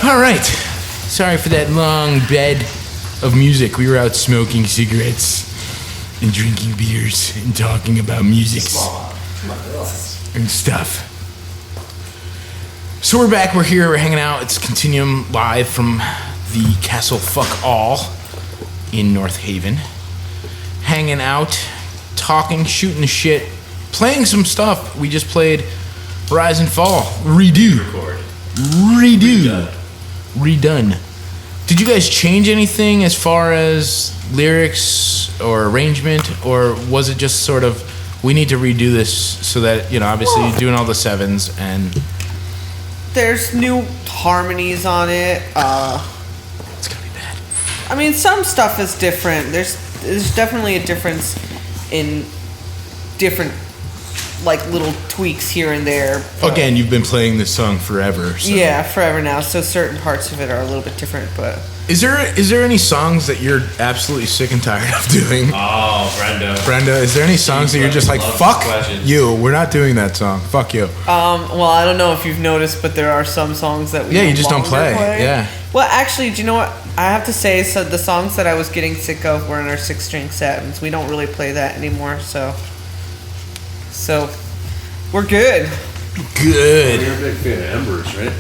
All right. Sorry for that long bed of music. We were out smoking cigarettes and drinking beers and talking about music and stuff. So we're back. We're here. We're hanging out. It's Continuum live from the Castle Fuck All in North Haven. Hanging out, talking, shooting the shit, playing some stuff. We just played Rise and Fall. Redone. Did you guys change anything as far as lyrics or arrangement, or was it just sort of, we need to redo this so that, you know, obviously you're doing all the sevens and... There's new harmonies on it. It's gonna be bad. I mean, some stuff is different. There's definitely a difference in different, like, little tweaks here and there. Again, you've been playing this song forever. So. Yeah, forever now. So certain parts of it are a little bit different, but Is there any songs that you're absolutely sick and tired of doing? Oh, Brenda, is there any songs that you're just like, Love fuck this question. you, we're not doing that song. Fuck you. well, I don't know if you've noticed, but there are some songs that we Yeah, you no just don't longer play. Yeah. Well, actually, do you know what? I have to say, so the songs that I was getting sick of were in our 6-string sevens. We don't really play that anymore, so we're good. Good. You're a big fan of Embers, right?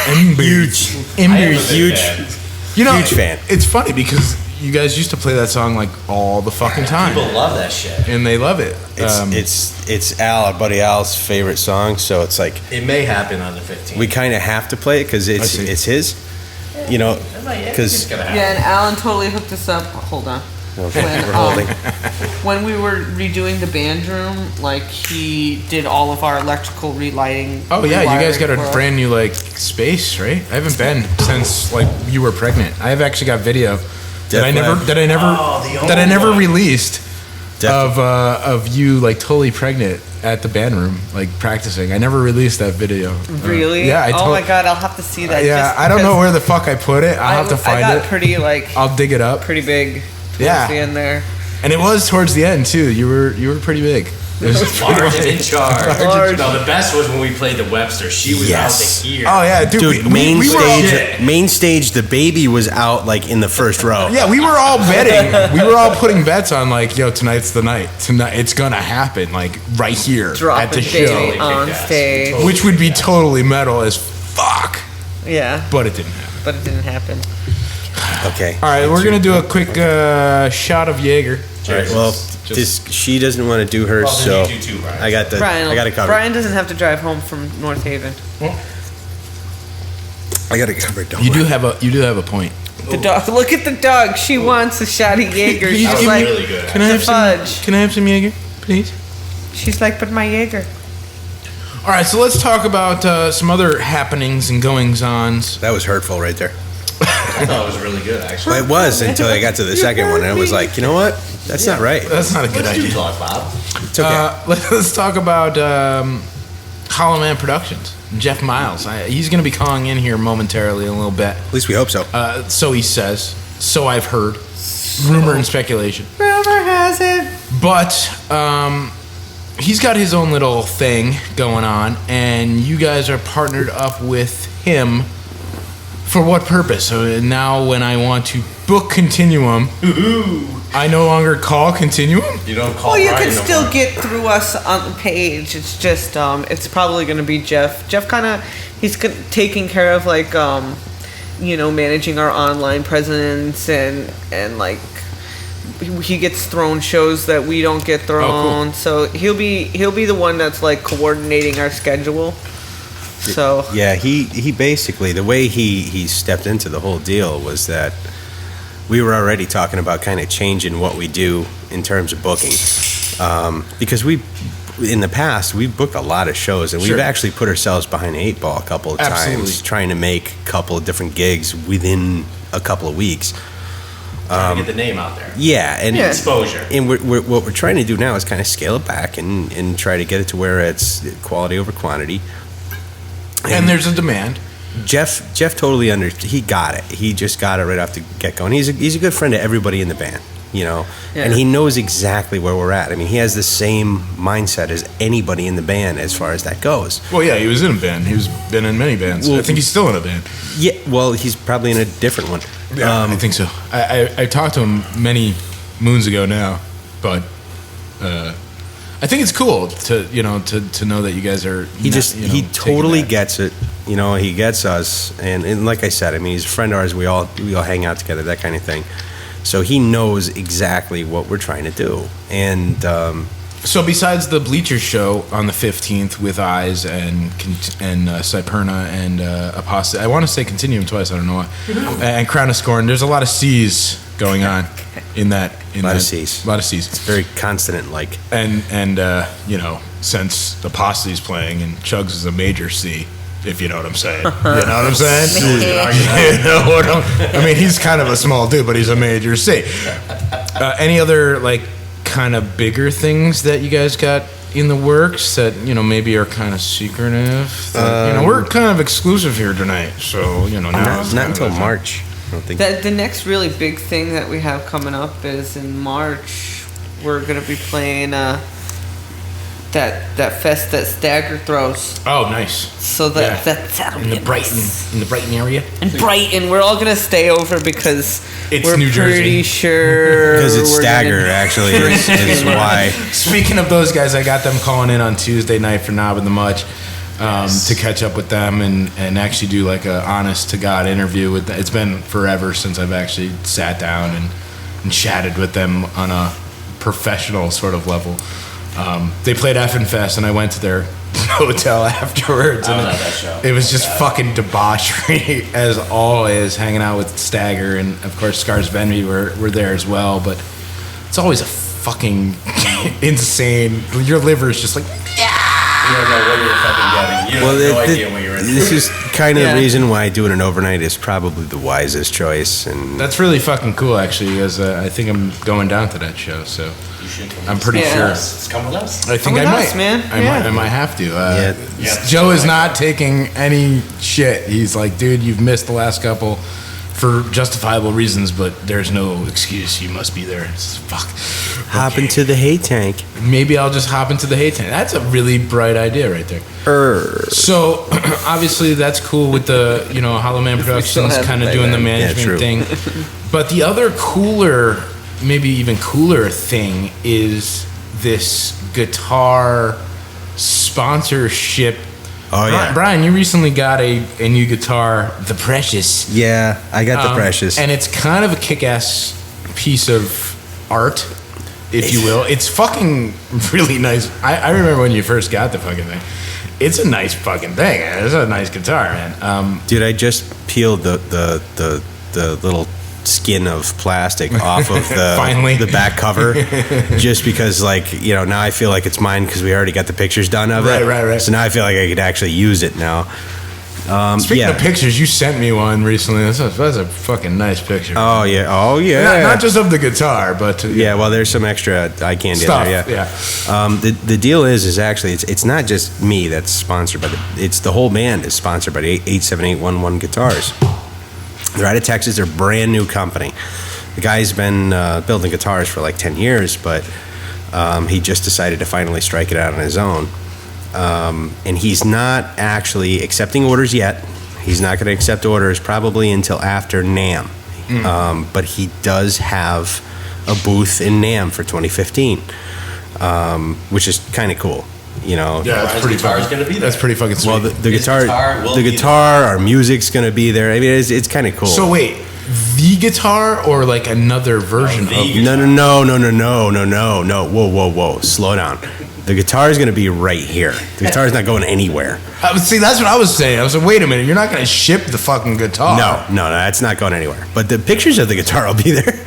Embers. I am a Embers. big Huge. fan. You know, Huge fan. It's funny because you guys used to play that song like all the fucking time. People love that shit. And they love it. It's our buddy Al's favorite song, so it's like It may happen on the 15th. we kind of have to play it because I see. it's his, you know, It's because gonna happen. Yeah, and Alan totally hooked us up. Hold on. okay, When, we're holding. When we were redoing the band room, like, he did all of our electrical relighting. Oh yeah, you guys got a rewiring for us. brand new like space, right? I haven't been since like you were pregnant. I have actually got video that I never Lab. that I never Oh, that I old never one. released Def- of you like totally pregnant at the band room like practicing. I never released that video. Really? Yeah. Oh my god, I'll have to see that. Yeah, just I don't know because where the fuck I put it. I'll have to find I got it. pretty like I'll dig it up. pretty big. Towards Yeah. the end there. And it was towards the end too. You were pretty big. It was pretty Large big. and in charge. Large. No, the best was when we played the Webster. She was Yes. out to here. Oh yeah, dude. Dude, we main were all- stage, main stage. The baby was out like in the first row. Yeah, we were all betting. We were all putting bets on like, yo, tonight's the night. Tonight, it's gonna happen. Like right here Drop at the it, show, baby, Totally on kick ass. stage. Totally. which would be totally metal as fuck. Yeah, But it didn't happen. but it didn't happen. Okay. All right, we're gonna do a quick shot of Jaeger. All right. Well, she doesn't want to do hers, Well, so then you do too, Brian. I got the. Brian, I got it covered. Brian doesn't have to drive home from North Haven. I got it covered. Don't You worry. do have a point. The dog. Look at the dog. She wants a shot of Jaeger. Can you She's give like, me- really good. Can I have fudge. some? Can I have some Jaeger, please? she's like, but my Jaeger. All right, so let's talk about some other happenings and goings-ons. That was hurtful right there. I thought it was really good, actually. Well, it was until I got to the second one, and I was like, you know what? That's not right. That's not a good Let's do idea. talk, Bob. It's okay. Let's talk about Hollow Man Productions. Jeff Miles. He's going to be calling in here momentarily in a little bit. At least we hope so. So he says. So I've heard. Rumor and speculation. Rumor has it. But he's got his own little thing going on, and you guys are partnered up with him. For what purpose? So now when I want to book Continuum, I no longer call Continuum? You don't call Well, you Brian can no still more. get through us on the page. It's just, it's probably going to be Jeff. Jeff kind of, he's taking care of like, managing our online presence and like, he gets thrown shows that we don't get thrown. cool. So he'll be the one that's like coordinating our schedule. So Yeah, he basically, the way he stepped into the whole deal was that we were already talking about kind of changing what we do in terms of booking. Because in the past, we've booked a lot of shows, and Sure. we've actually put ourselves behind the 8 ball a couple of Absolutely. times, trying to make a couple of different gigs within a couple of weeks. Trying to get the name out there. Yeah, and Yeah. Exposure. And what we're trying to do now is kind of scale it back and try to get it to where it's quality over quantity. And there's a demand. Jeff totally he got it. He just got it right off the get go. And he's a good friend to everybody in the band. Yeah. and he knows exactly where we're at. I mean, he has the same mindset as anybody in the band as far as that goes. Well, yeah, he was in a band. He's been in many bands. Well, I think he's still in a band. Yeah, well, he's probably in a different one. I think so. I talked to him many moons ago now, but I think it's cool to know that you guys are. He taking totally that. gets it. He gets us, and like I said, I mean, he's a friend of ours. We all hang out together, that kind of thing. So he knows exactly what we're trying to do. And So besides the Bleachers show on the 15th with Eyes and Cyperna and Apostate, I want to say Continuum twice. I don't know why. And Crown of Scorn. There's a lot of C's going on in that. a lot of C's. A lot of C's. It's very consonant-like. And since Apostate's playing and Chugs is a major C, if you know what I'm saying. You know what I'm saying? I mean, he's kind of a small dude, but he's a major C. Any other, kind of bigger things that you guys got in the works that, maybe are kind of secretive? We're kind of exclusive here tonight, so, now it's Not kind until of March. I don't think. The next really big thing that we have coming up is in March. We're gonna be playing that fest that Stagger throws. Oh, nice. So that'll In be the Brighton, nice. in the Brighton area. In Brighton, we're all gonna stay over because It's we're New Jersey. pretty sure Because it's we're Stagger, gonna- actually, is why. Speaking of those guys, I got them calling in on Tuesday night for Knob and the Much to catch up with them and actually do like a honest to God interview with them. It's been forever since I've actually sat down and chatted with them on a professional sort of level. They played Effin' Fest and I went to their hotel afterwards. I And was at that show. it was just fucking debauchery as always, hanging out with Stagger and of course Scars of Envy were there as well. But it's always a fucking insane. Your liver is just like. You don't know what you're fucking getting. You have no idea what you're in. This is kind of Yeah. the reason why doing an overnight is probably the wisest choice. And That's really fucking cool, actually, because I think I'm going down to that show. So You should come I'm with pretty us. sure. Just come with us. I think with I might, us, man. I Yeah. might have to. Yeah. Joe is not taking any shit. He's like, dude, you've missed the last couple for justifiable reasons, but there's no excuse. You must be there. It's fuck. hop into the hay tank. Maybe I'll just hop into the hay tank. That's a really bright idea right there. So obviously that's cool with the Hollow Man Productions have kind of it doing the by then. management Yeah, thing. But the other cooler, maybe even cooler thing is this guitar sponsorship. Oh, yeah. Brian, you recently got a new guitar, the Precious. Yeah, I got the Precious. And it's kind of a kick-ass piece of art, if you will. It's fucking really nice. I remember when you first got the fucking thing. It's a nice fucking thing. Man. It's a nice guitar, man. Dude, I just peeled the little skin of plastic off of Finally. the back cover just because now I feel like it's mine because we already got the pictures done of it. Right. So now I feel like I could actually use it now. Speaking yeah. of pictures, you sent me one recently. That's a fucking nice picture. Oh yeah. Not just of the guitar, but Yeah, well, there's some extra eye candy stuff. in there. Yeah. The deal is actually it's not just me that's sponsored by it's the whole band is sponsored by 87811 Guitars. They're out of Texas. They're a brand new company. The guy's been building guitars for like 10 years, but he just decided to finally strike it out on his own. And he's not actually accepting orders yet. He's not going to accept orders probably until after NAMM. But he does have a booth in NAMM for 2015, which is kind of cool. Yeah, that's pretty guitar's fucking. gonna be there. That's pretty fucking sweet. Well, the His guitar, guitar will the be guitar, our music's going to be there. I mean, it's kind of cool. So wait, the guitar or like another version the of? guitar. No. Whoa. Slow down. The guitar is going to be right here. The guitar is not going anywhere. See, that's what I was saying. I was like, wait a minute, you're not gonna ship the fucking guitar? No, that's not going anywhere. But the pictures of the guitar will be there.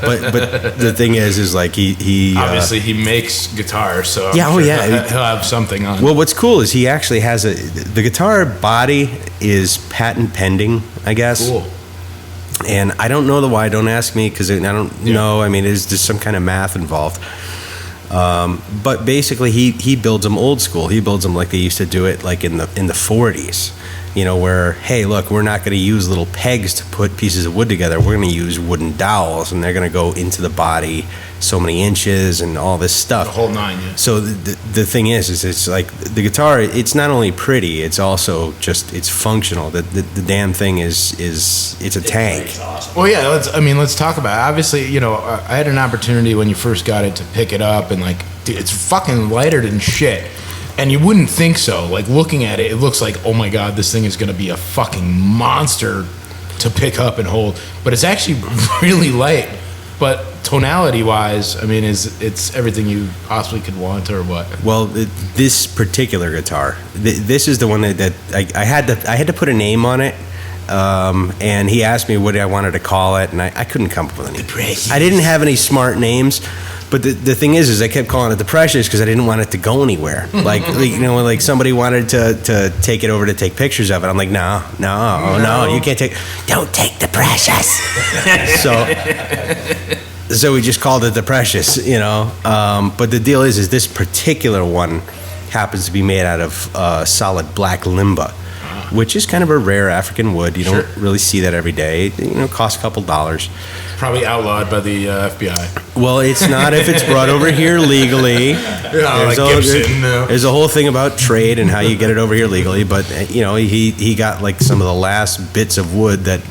but the thing is like he Obviously, he makes guitars, so I'm Yeah, oh, sure yeah. he'll have something on. well, what's cool is he actually has the guitar body is patent pending, I guess. Cool. And I don't know the why. Don't ask me because I don't know. I mean, there's some kind of math involved. But basically, he builds them old school. He builds them like they used to do it, like in the 40s. where, hey, look, we're not going to use little pegs to put pieces of wood together. We're going to use wooden dowels, and they're going to go into the body so many inches and all this stuff. The whole nine, yeah. So the thing is it's like the guitar, it's not only pretty, it's also just, it's functional. The damn thing is it's a tank. It's awesome. Well, yeah, let's talk about it. Obviously, I had an opportunity when you first got it to pick it up, and like, dude, it's fucking lighter than shit. And you wouldn't think so. Like, looking at it, it looks like, oh my God, this thing is going to be a fucking monster to pick up and hold. But it's actually really light. But tonality-wise, I mean, it's everything you possibly could want, or what? Well, this particular guitar, this is the one that I had to put a name on it. And he asked me what I wanted to call it, and I couldn't come up with anything. I didn't have any smart names. But the thing is I kept calling it the Precious because I didn't want it to go anywhere. Like somebody wanted to take it over to take pictures of it. I'm like, no, you can't don't take the Precious. So we just called it the Precious, But the deal is this particular one happens to be made out of solid black limba, which is kind of a rare African wood. You don't really see that every day. Costs a couple dollars. Probably outlawed by the FBI. Well, it's not if it's brought over here legally. There's a whole thing about trade and how you get it over here legally. But he got like some of the last bits of wood that.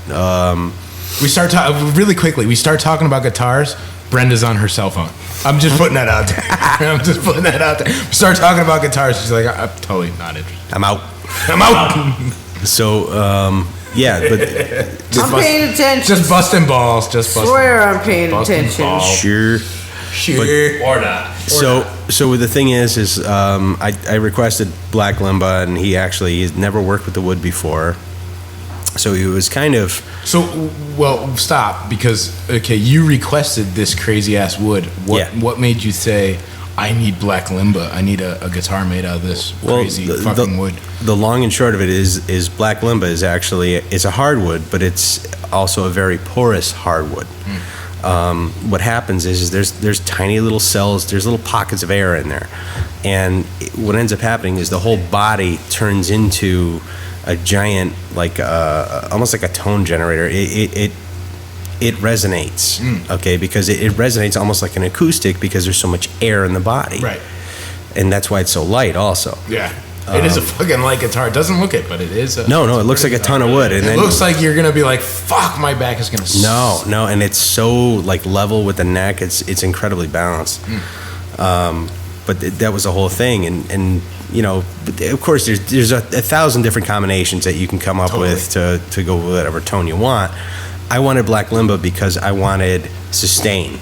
We start really quickly. We start talking about guitars. Brenda's on her cell phone. I'm just putting that out there. We start talking about guitars. She's like, I'm totally not interested. I'm out. So. Yeah, but I'm paying attention. Just busting balls. Swear I'm paying attention. Balls. Sure. Or not. So the thing is I requested black limba, and he's never worked with the wood before, so he was kind of. So stop, because you requested this crazy ass wood. What made you say, I need black limba? I need a guitar made out of this crazy fucking wood. The long and short of it is black limba is actually, it's a hardwood, but it's also a very porous hardwood. What happens is there's tiny little cells, there's little pockets of air in there, and what ends up happening is the whole body turns into a giant, like almost like a tone generator. It resonates, okay, because it resonates almost like an acoustic because there's so much air in the body. Right. And that's why it's so light also. Yeah. It is a fucking light guitar. It doesn't look it, but it is. No, it looks like a ton of wood. And it looks like you're going to be like, fuck, my back is going to... No, and it's so like level with the neck. It's incredibly balanced. But that was the whole thing. And of course, there's a thousand different combinations that you can come up with to go with whatever tone you want. I wanted black limba because I wanted sustain.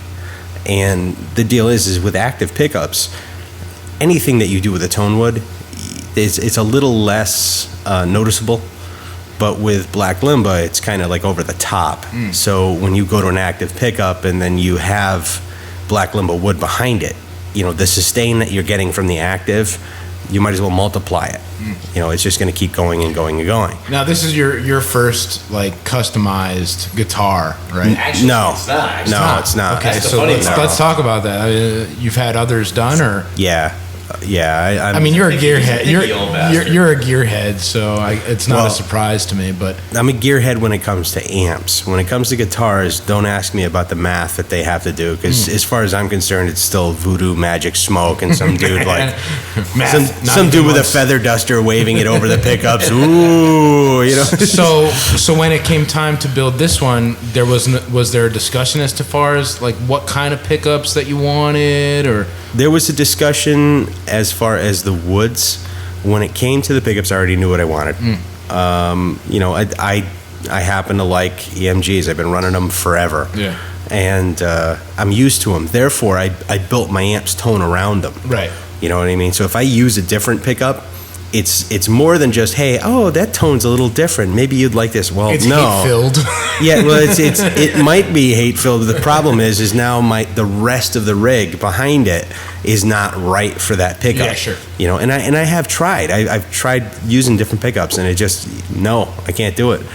And the deal is with active pickups, anything that you do with a tone wood, it's a little less noticeable. But with black limba, it's kind of like over the top. So when you go to an active pickup and then you have black limba wood behind it, the sustain that you're getting from the active, you might as well multiply it. It's just going to keep going and going and going. Now, this is your first like customized guitar, right? Actually, No, it's not. it's not. Okay, That's the so funny let's part. talk about that. You've had others done, or? Yeah. I mean, you're a gearhead. Picky old bastard. You're a gearhead, so it's not a Well, surprise to me. But I'm a gearhead when it comes to amps. When it comes to guitars, don't ask me about the math that they have to do, because as far as I'm concerned, it's still voodoo magic smoke and some dude like some dude with a feather duster waving it over the pickups. Ooh, So when it came time to build this one, was there a discussion as to far as like what kind of pickups that you wanted, or? There was a discussion as far as the woods. When it came to the pickups, I already knew what I wanted. I happen to like EMGs. I've been running them forever. Yeah. And I'm used to them. Therefore, I built my amp's tone around them. Right. You know what I mean? So if I use a different pickup, it's more than just, hey, that tone's a little different. Maybe you'd like this. Well, It's no. hate-filled. Yeah, well, it might be hate-filled. The problem is now the rest of the rig behind it is not right for that pickup. Yeah, sure. And I have tried. I've tried using different pickups, and it just, no, I can't do it.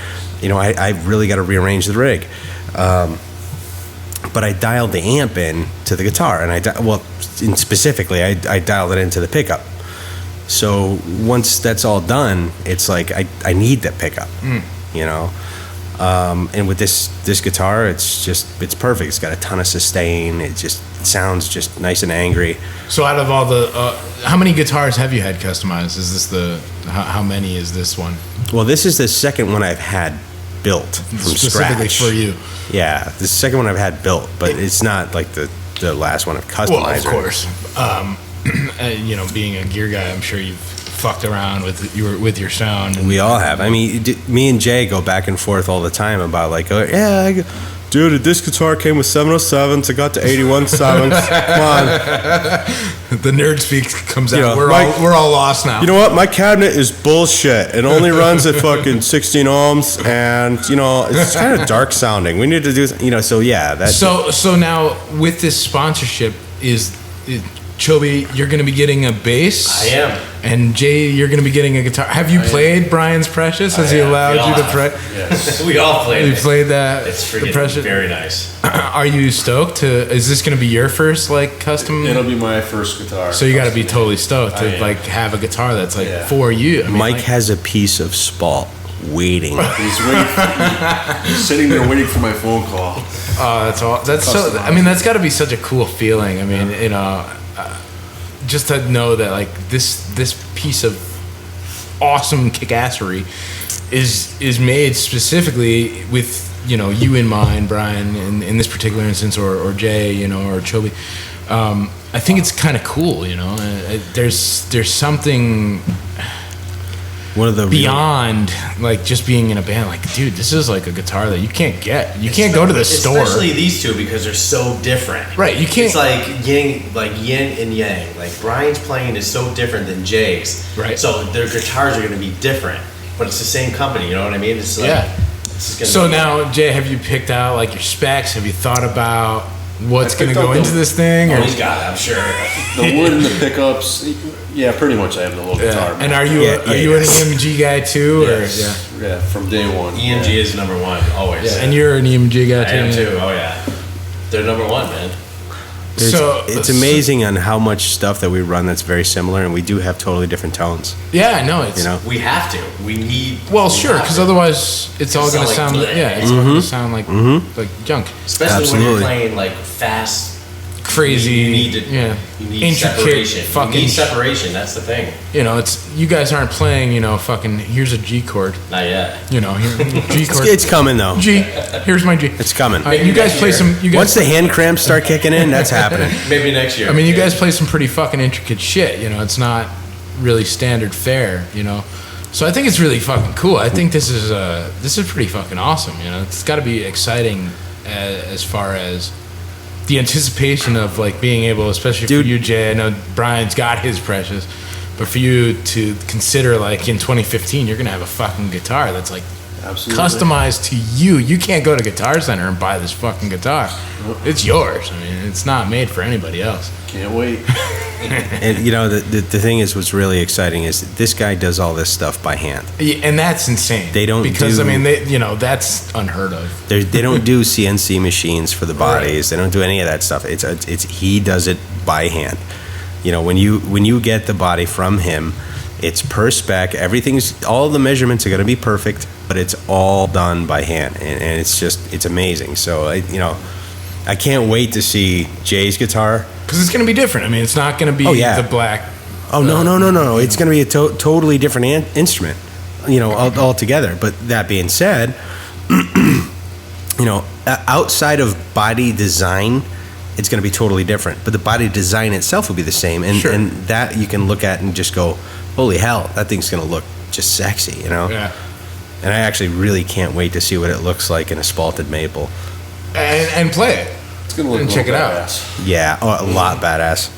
I really got to rearrange the rig. But I dialed the amp in to the guitar, and specifically, I dialed it into the pickup. So once that's all done, it's like I need that pickup, you know. And with this guitar, it's perfect. It's got a ton of sustain. It just sounds just nice and angry. So out of all the, how many guitars have you had customized? Is this how many is this one? Well, this is the second one I've had built from Specifically scratch. for you. Yeah, the second one I've had built, but it's not like the last one I've customized. Well, of course. You know, being a gear guy, I'm sure you've fucked around with your sound. And We all have. I mean, me and Jay go back and forth all the time about like, oh, yeah, dude, this guitar came with 707s. I got to 81 sevens. Come on. the nerd speak comes out. You know, we're all lost now. You know what? My cabinet is bullshit. It only runs at fucking 16 ohms, and you know it's kind of dark sounding. We need to do, you know. So yeah, that's So now with this sponsorship, Chobi, you're going to be getting a bass. I am. And Jay, you're going to be getting a guitar. Have you played Brian's Precious? Has he allowed you to play? Yes. We all played You it. played that? It's the freaking Precious? very nice. Are you stoked to? Is this going to be your first like custom? It'll be my first guitar. So you got to be totally stoked I to am. like have a guitar that's like Yeah. for you. I mean, Mike like- has a piece of spalt waiting. He's waiting. He's sitting there waiting for my phone call. Oh, that's all. That's so. I mean, that's got to be such a cool feeling. I mean, you know, just to know that like this piece of awesome kickassery is made specifically with you in mind, Brian, in this particular instance, or Jay, or Chobi. I think it's kind of cool. There's something One of the beyond like just being in a band. Like, dude, this is like a guitar that you can't get. You can't go to the store. Especially these two because they're so different. Right, you can't- It's like yin and yang. Like Brian's playing is so different than Jay's. Right. So their guitars are going to be different, but it's the same company. You know what I mean? It's like, Yeah. It's just gonna So be- now, Jay, have you picked out like your specs? Have you thought about what's I going to picked go out into the- this thing? Oh, Or, he's got it, I'm sure. The wood and the pickups. Yeah, pretty much. I have the little guitar. and are you Yeah, are you yeah. an EMG guy too? Yes. Yeah, from day one. EMG is number one, always. Or and you're an EMG guy I too. am too. Oh, yeah. They're number one, man. It's amazing on how much stuff that we run that's very similar, and we do have totally different tones. Yeah, no, it's You know, We have to. We need. well, we sure, have because to. otherwise it's all going to sound sound like bleh. yeah, it's all going to sound like junk, Especially when Absolutely. you're playing like fast. crazy. You need to. yeah, You need intricate, separation. fucking. You need separation. That's the thing. It's you guys aren't playing. Fucking here's a G chord. Not yet. Here, G chord. it's coming though. G. Here's my G. It's coming. All right, you guys next play year. some. You guys Once the hand cramps start kicking in, that's happening. Maybe next year. I mean, you guys play some pretty fucking intricate shit. It's not really standard fare. So I think it's really fucking cool. I think this is pretty fucking awesome. It's got to be exciting as far as the anticipation of like being able, especially Dude. for you, Jay. I know Brian's got his Precious, but for you to consider like in 2015, you're gonna have a fucking guitar that's like Absolutely. customized to you. You can't go to Guitar Center and buy this fucking guitar. It's yours. I mean, it's not made for anybody else. Can't wait. And the thing is, what's really exciting is that this guy does all this stuff by hand. Yeah, and that's insane. They don't because do- I mean, that's unheard of. They don't do CNC machines for the bodies. They don't do any of that stuff. It's he does it by hand. When you get the body from him, it's per spec. All the measurements are going to be perfect, but it's all done by hand, and it's amazing. So I can't wait to see Jay's guitar. Because it's going to be different. I mean, it's not going to be Oh, yeah. the black. Oh no! It's going to be a totally different instrument, altogether. But that being said, outside of body design, it's going to be totally different. But the body design itself will be the same, and Sure. and that you can look at and just go, holy hell, that thing's going to look just sexy, Yeah. And I actually really can't wait to see what it looks like in a spalted maple. And play it. It's gonna look And a check little it out. badass. Yeah, a lot badass.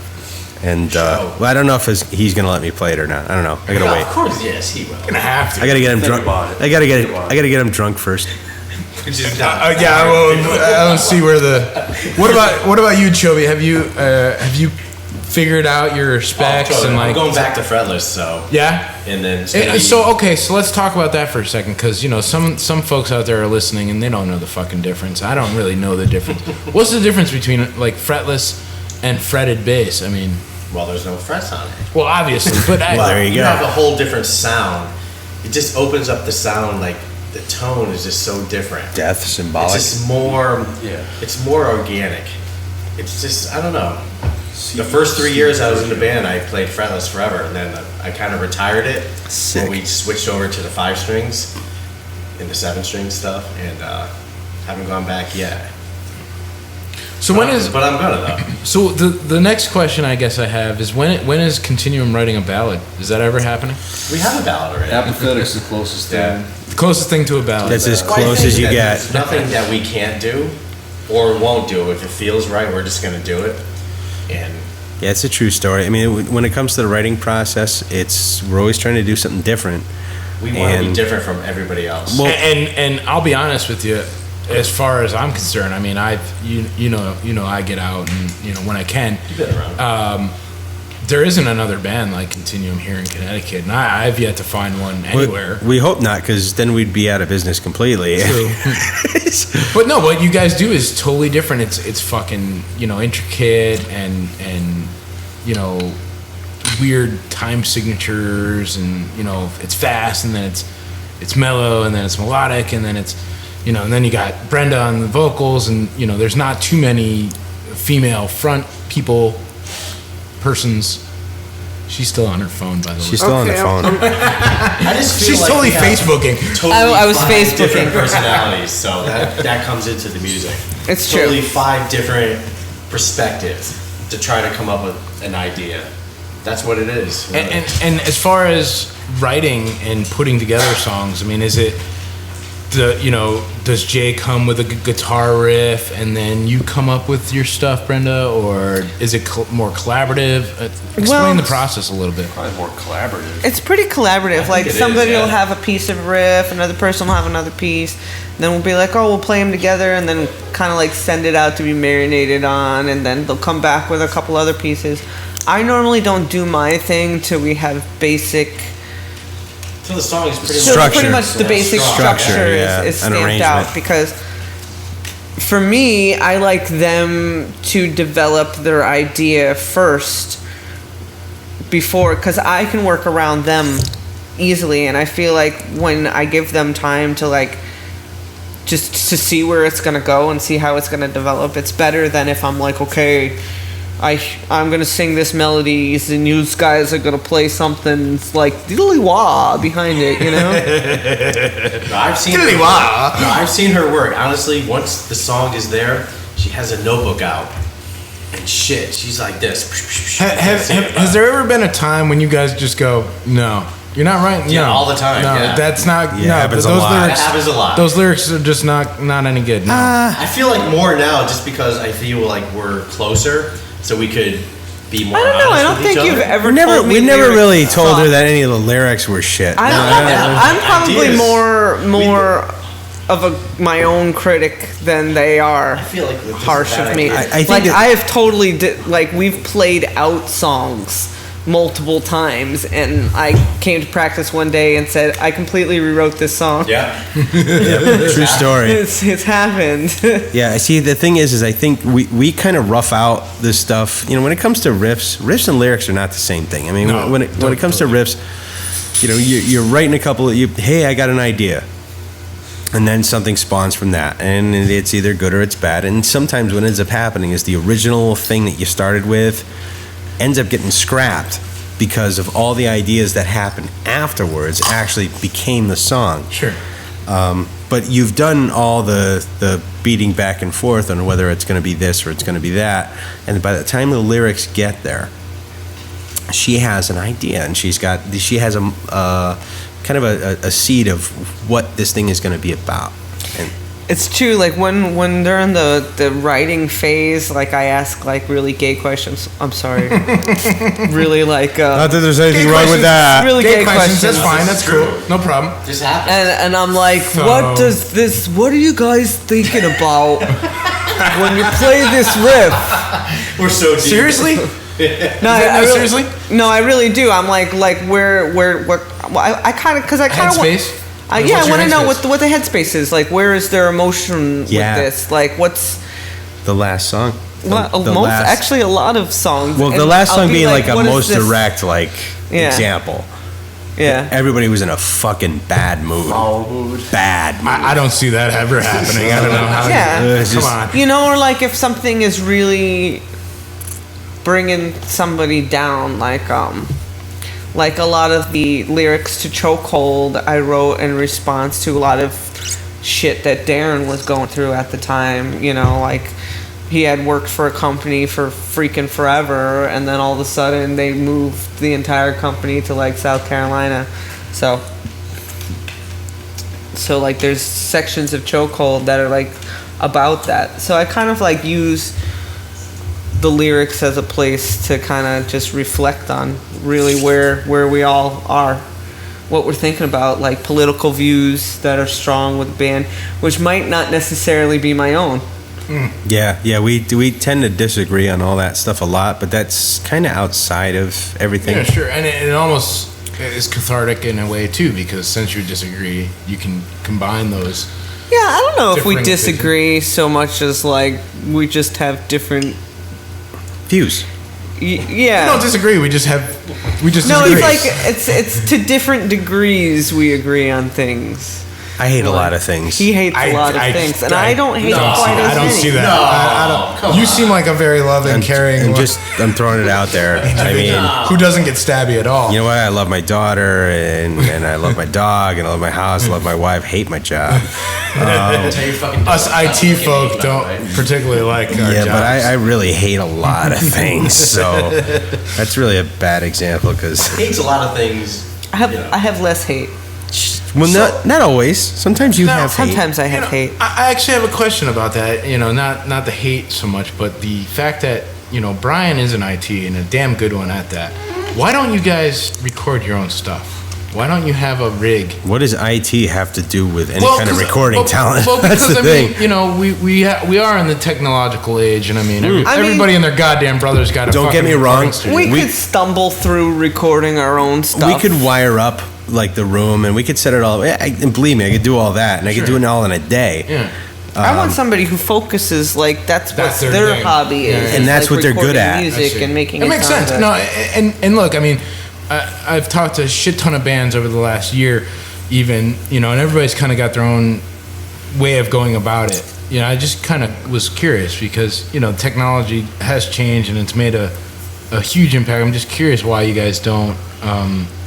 And well, I don't know if he's going to let me play it or not. I don't know. I got to No, wait. of course, yes, he will. Gonna have to. I gotta get him Think drunk. about it. I gotta Think about it. get him drunk first. Yeah, well, I don't see where the. What about you, Chobi? Have you figured out your specs Oh, and I'm like? going back to fretless, so Yeah. and then it's gonna be- So let's talk about that for a second, because some folks out there are listening and they don't know the fucking difference. I don't really know the difference. What's the difference between like fretless and fretted bass? I mean, Well, there's no frets on it. Well, obviously, but Well, there you go. have a whole different sound. It just opens up the sound, like the tone is just so different. Death, It's symbolic. just more, Yeah. it's more organic. It's just, I don't know. The first 3 years I was in the band, I played fretless forever, and then I kind of retired it Sick. when we switched over to the 5 strings and the 7 string stuff, and haven't gone back yet. so when is But I'm gonna though. so the next question I guess I have is when is Continuum writing a ballad? Is that ever happening? We have a ballad already. Apathetic's the closest Yeah. thing. The closest thing to a ballad. That's as Well, I close think as you that get. There's nothing that we can't do or won't do. If it feels right, we're just gonna do it. And Yeah, it's a true story. I mean, when it comes to the writing process, we're always trying to do something different. we want to be And- different from everybody else. Well- and I'll be honest with you, as far as I'm concerned, I mean, you know I get out and when I can. You've been around. There isn't another band like Continuum here in Connecticut, and I've yet to find one anywhere. We hope not, because then we'd be out of business completely. True. But no, what you guys do is totally different. It's fucking intricate and weird time signatures, and it's fast, and then it's mellow, and then it's melodic, and then it's and then you got Brenda on the vocals, and there's not too many female front persons. She's still on her phone, by the way. She's still on the Okay, phone. I just feel She's like totally we have Facebooking. Totally I was 5 Facebooking. different personalities, so that comes into the music. It's true. Totally 5 different perspectives to try to come up with an idea. That's what it is. And as far as writing and putting together songs, I mean, is it does Jay come with a guitar riff and then you come up with your stuff, Brenda, or is it more collaborative? Explain Well- the process a little bit. Probably more collaborative. It's pretty collaborative. think Like it is, somebody will yeah. have a piece of riff, another person will have another piece. Then we'll be like, oh, we'll play them together, and then kind of like send it out to be marinated on, and then they'll come back with a couple other pieces. I normally don't do my thing till we have basic. So the song is pretty So Structure. pretty much the basic Structure, structure yeah, is an stamped arrangement. out, because for me, I like them to develop their idea first before, because I can work around them easily, and I feel like when I give them time to like just to see where it's gonna go and see how it's gonna develop, it's better than if I'm like, okay, I'm gonna sing this melodies and you guys are gonna play something like diddly wah behind it, No, I've seen her work. Honestly, once the song is there, she has a notebook out. And shit, she's like this. Has there ever been a time when you guys just go, no, you're not right? Yeah, no, all the time, No, yeah. that's not. Yeah, no, happens a those lot. lyrics. That happens a lot. Those lyrics are just not any good. No. I feel like more now just because I feel like we're closer, so we could be more I don't know. I honest don't with think each you've other. ever We never, told me we never lyrics really told her suck. that any of the lyrics were shit. I'm, No, I'm probably Ideas. more of my own critic than they are I feel like this is a harsh bad of me. idea. I think like that- I have totally like we've played out songs multiple times, and I came to practice one day and said I completely rewrote this song. Yeah. true story. It's happened. Yeah, I see. The thing is I think we kind of rough out this stuff. When it comes to riffs and lyrics are not the same thing. I mean, No, when it comes to riffs, you're writing a couple of hey, I got an idea. And then something spawns from that, and it's either good or it's bad. And sometimes what ends up happening is the original thing that you started with ends up getting scrapped because of all the ideas that happened afterwards actually became the song. Sure. But you've done all the beating back and forth on whether it's going to be this or it's going to be that, and by the time the lyrics get there, she has an idea, and she has a kind of a seed of what this thing is going to be about. And It's true. Like when they're in the writing phase, like I ask like really gay questions. I'm sorry. Really like. not that there's anything Gay wrong with questions. that. Really Gay gay questions. questions. That's fine. That's cool. No problem. Just happens. And I'm like, So- what are you guys thinking about when you play this riff? We're so deep. Seriously? No, Seriously? No, I really do. I'm like where what? Well, I kind of want. Headspace? Like, Yeah, what's I your want to know headspace? what the headspace is. Like, where is their emotion Yeah. with this? Like, what's The last song. Actually, a lot of songs. Well, the and last I'll song be being like a what is most this? direct Yeah. example. Yeah. Everybody was in a fucking bad mood. Bad mood. I don't see that ever happening. I don't know how. Yeah. It's Come just- on. Or like if something is really bringing somebody down, like a lot of the lyrics to Chokehold I wrote in response to a lot of shit that Darren was going through at the time. Like he had worked for a company for freaking forever, and then all of a sudden they moved the entire company to like South Carolina. So like there's sections of Chokehold that are like about that. So I kind of like use the lyrics as a place to kind of just reflect on really where we all are, what we're thinking about, like political views that are strong with the band, which might not necessarily be my own. Yeah, we tend to disagree on all that stuff a lot, but that's kind of outside of everything. Yeah, sure. And it almost is cathartic in a way, too, because since you disagree, you can combine those. Yeah, I don't know if we Differing disagree so much as like we just have different. Views. We Yeah. don't disagree. We just No, disagree. it's like it's to different degrees we agree on things. I hate a lot of things. He hates a lot of things, and I don't hate don't quite see that. as I don't many. see that. I don't. You seem like a very loving, caring. I'm throwing it out there. I mean, who doesn't get stabby at all. you know what? I love my daughter, and I love my dog, and I love my house, I love my wife, hate my job. Us IT folk don't particularly like our Yeah, jobs. but I really hate a lot of things, so that's really a bad example because, Hates a lot of things. I have less hate. well, not always. Sometimes you have hate. Sometimes I have hate. I actually have a question about that. Not the hate so much, but the fact that Brian is an IT and a damn good one at that. Why don't you guys record your own stuff? Why don't you have a rig? What does IT have to do with any kind of 'cause- recording talent? Well, That's because the thing. we are in the technological age, and everybody and their goddamn brother's got a. Don't get fucking me wrong. recording studio. We we- could stumble through recording our own stuff. We could wire up like the room, and we could set it all. And believe me, I could do all that, and I could do it all in a day. Yeah. I want somebody who focuses like that's what That's their their thing. hobby Yeah. is, And is, that's like what they're good recording at. music and making It it makes sound sense. good. No, and look, I mean, I've talked to a shit ton of bands over the last year, even and everybody's kind of got their own way of going about it. I just kind of was curious because technology has changed and it's made a huge impact. I'm just curious why you guys don't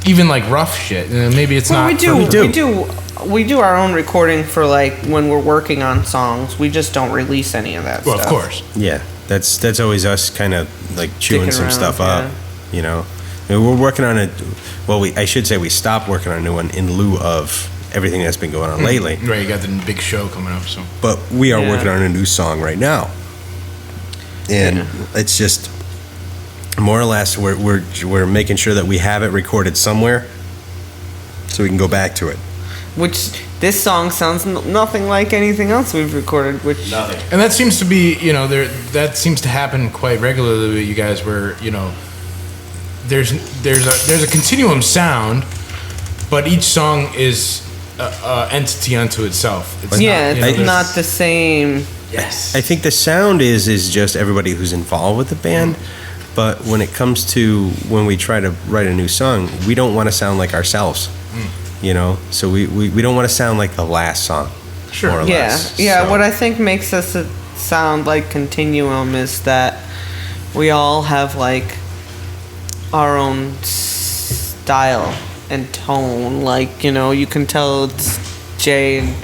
even like rough shit. Maybe it's Well, not. we do our own recording for like when we're working on songs. We just don't release any of that Well, stuff. of course. Yeah, that's always us kind of like chewing Sticking some around, stuff up. And we're working on it. Well, I should say we stopped working on a new one in lieu of everything that's been going on lately. Right, you got the big show coming up, so. But we are Yeah. working on a new song right now, and it's just more or less we're making sure that we have it recorded somewhere, so we can go back to it. Which this song sounds nothing like anything else we've recorded. Which Nothing. And that seems to be, that seems to happen quite regularly with you guys, where there's a continuum sound, but each song is a entity unto itself. It's yeah, not, it's there's- not the same. Yes. I think the sound is just everybody who's involved with the band, but when it comes to when we try to write a new song, we don't want to sound like ourselves, So we don't want to sound like the last song, Sure. more or Yeah, less. yeah. So- What I think makes us sound like Continuum is that we all have like our own style and tone. Like you can tell it's Jay and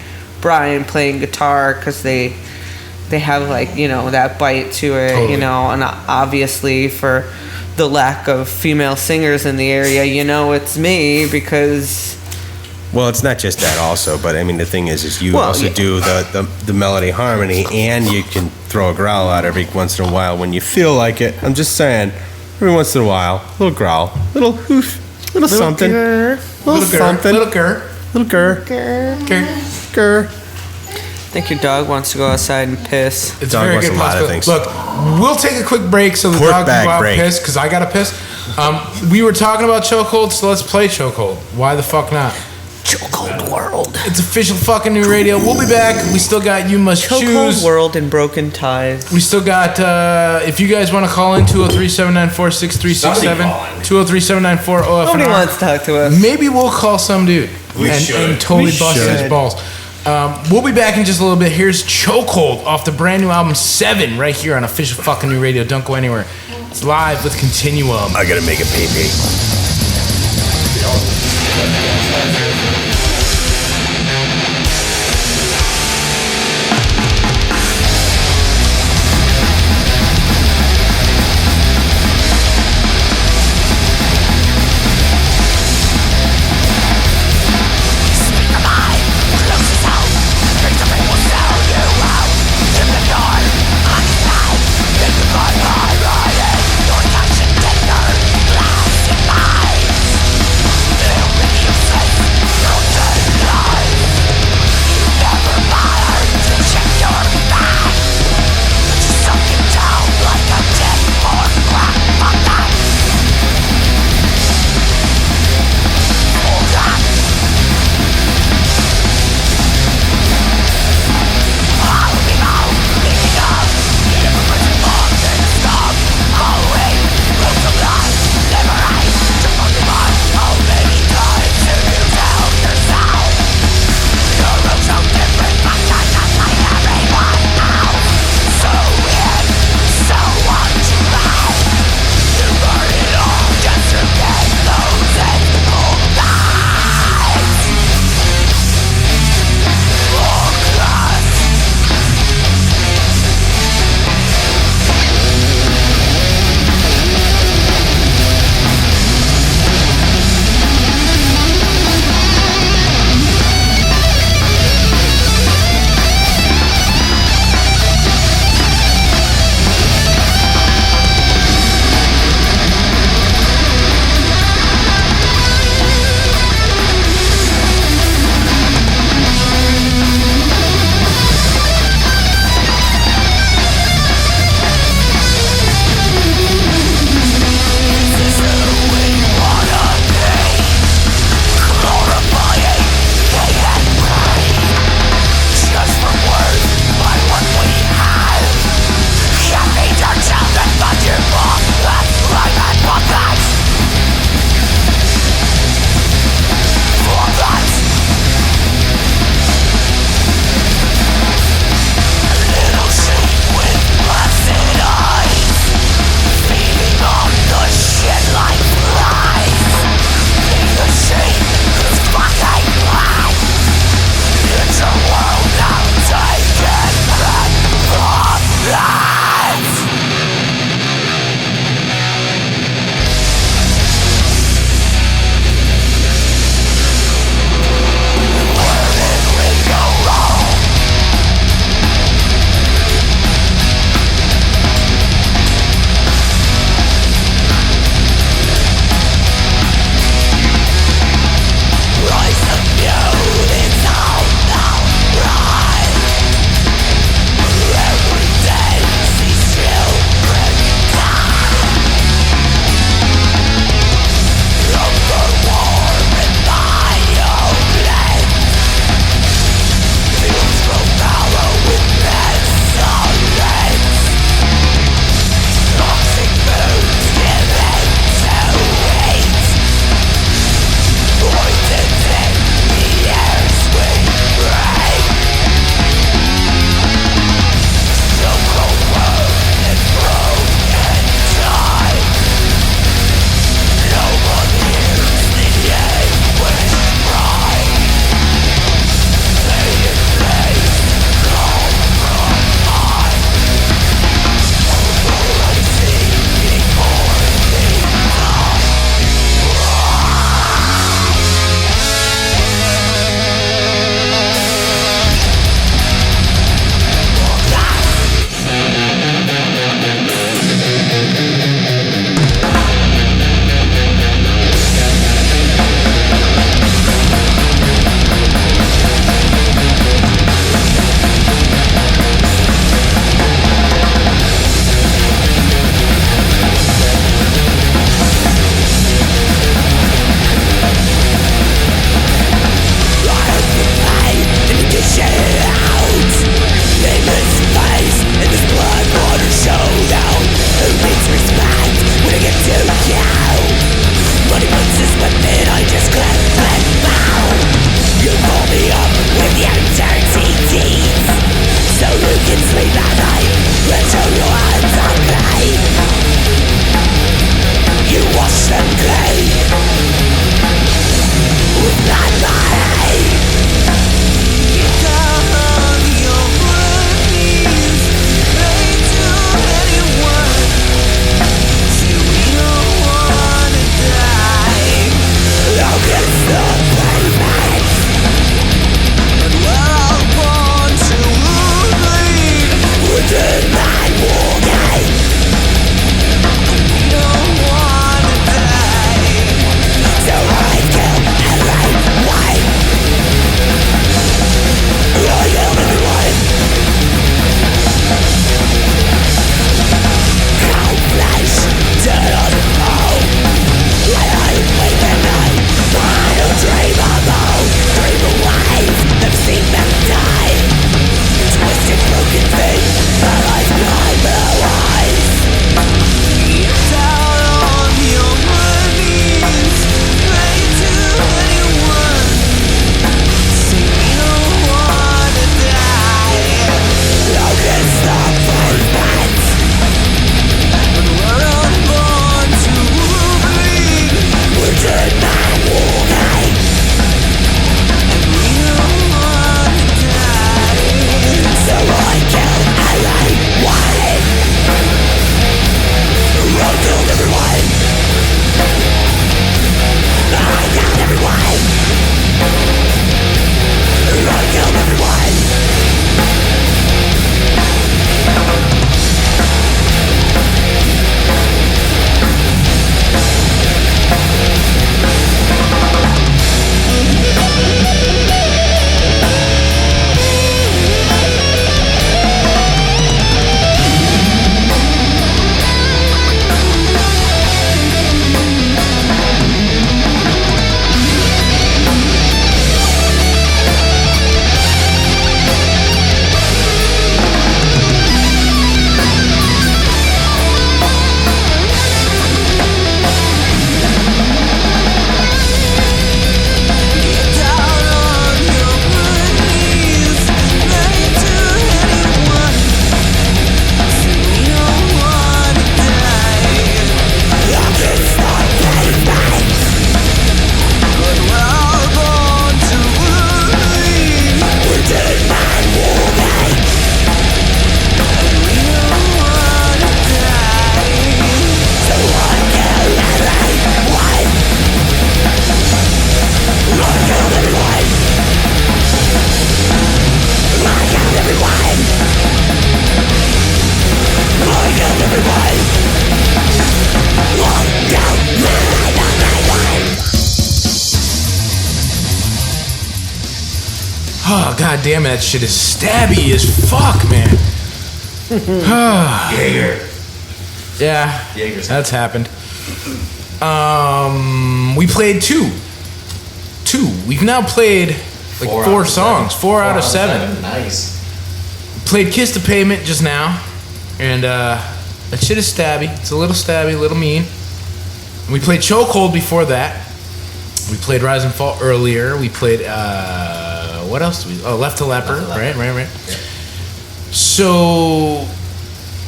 Brian playing guitar because they have like that bite to it. Totally. And obviously for the lack of female singers in the area, it's me because. Well, it's not just that also, but I mean the thing is you Well, also yeah. do the melody harmony, and you can throw a growl out every once in a while when you feel like it. I'm just saying, every once in a while, little growl, little hoof, little something, grr. little something, Little girl. little grr, grr. I think your dog wants to go outside and piss. It's Dog a very wants good a lot of possibility. things. Look, we'll take a quick break so the Pork dog can bag go out break. and piss, because I got to piss. We were talking about Chokehold, so let's play Chokehold. Why the fuck not? Chokehold World. It's official fucking new radio. We'll be back. We still got You Must Chokehold Choose. World and Broken Ties. We still got, if you guys want to call in, 203-794-6367. 203-794-OFNR. Nobody wants to talk to us. Maybe we'll call some dude and totally We bust his should. balls. We'll be back in just a little bit. Here's Chokehold off the brand new album 7 right here on official fucking new radio. Don't go anywhere. It's live with Continuum. I gotta make a pee-pee. Your touch and tender glass in my God damn, that shit is stabby as fuck, man. Jaeger. Yeah, Jaeger's that's happened. We played two. We've now played like four songs. 4 out of 7. Nice. Played Kiss the Pavement just now, and that shit is stabby. It's a little stabby, a little mean. And we played Chokehold before that. We played Rise and Fall earlier. We played what else? Left to Leper. Right. Yeah. So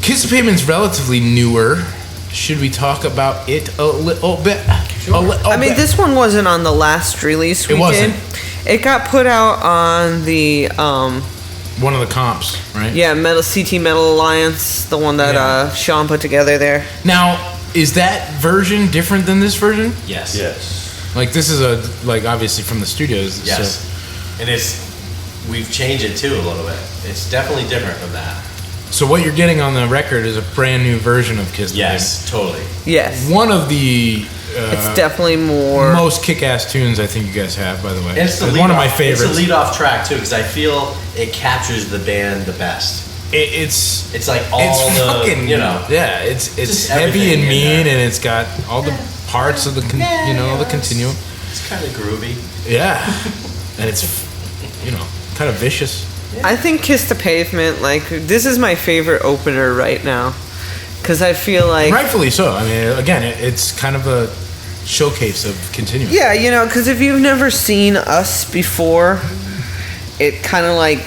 Kiss the Pavement's relatively newer. Should we talk about it a little bit? Sure. I mean, this one wasn't on the last release we It wasn't. did. It got put out on the One of the comps, right? CT Metal Alliance, the one that Yeah. Sean put together there. Now, is that version different than this version? Yes. Yes. Like, this is obviously from the studios. Yes. So. And we've changed it too a little bit. It's definitely different from that. So what you're getting on the record is a brand new version of Kiss the Yes, totally. Yes. Pavement. One of the It's definitely more. most kick-ass tunes I think you guys have, by the way. And it's one of my favorites. It's the lead-off track too, because I feel it captures the band the best. It's It's like all it's the, fucking, yeah. it's Just heavy everything and in mean, there. and it's got all the parts of the the continuum. It's kind of groovy. Yeah, and it's kind of vicious. I think Kiss the Pavement, like, this is my favorite opener right now. Because I feel like. Rightfully so. I mean, again, it's kind of a showcase of continuum. Yeah, because if you've never seen us before, it kind of like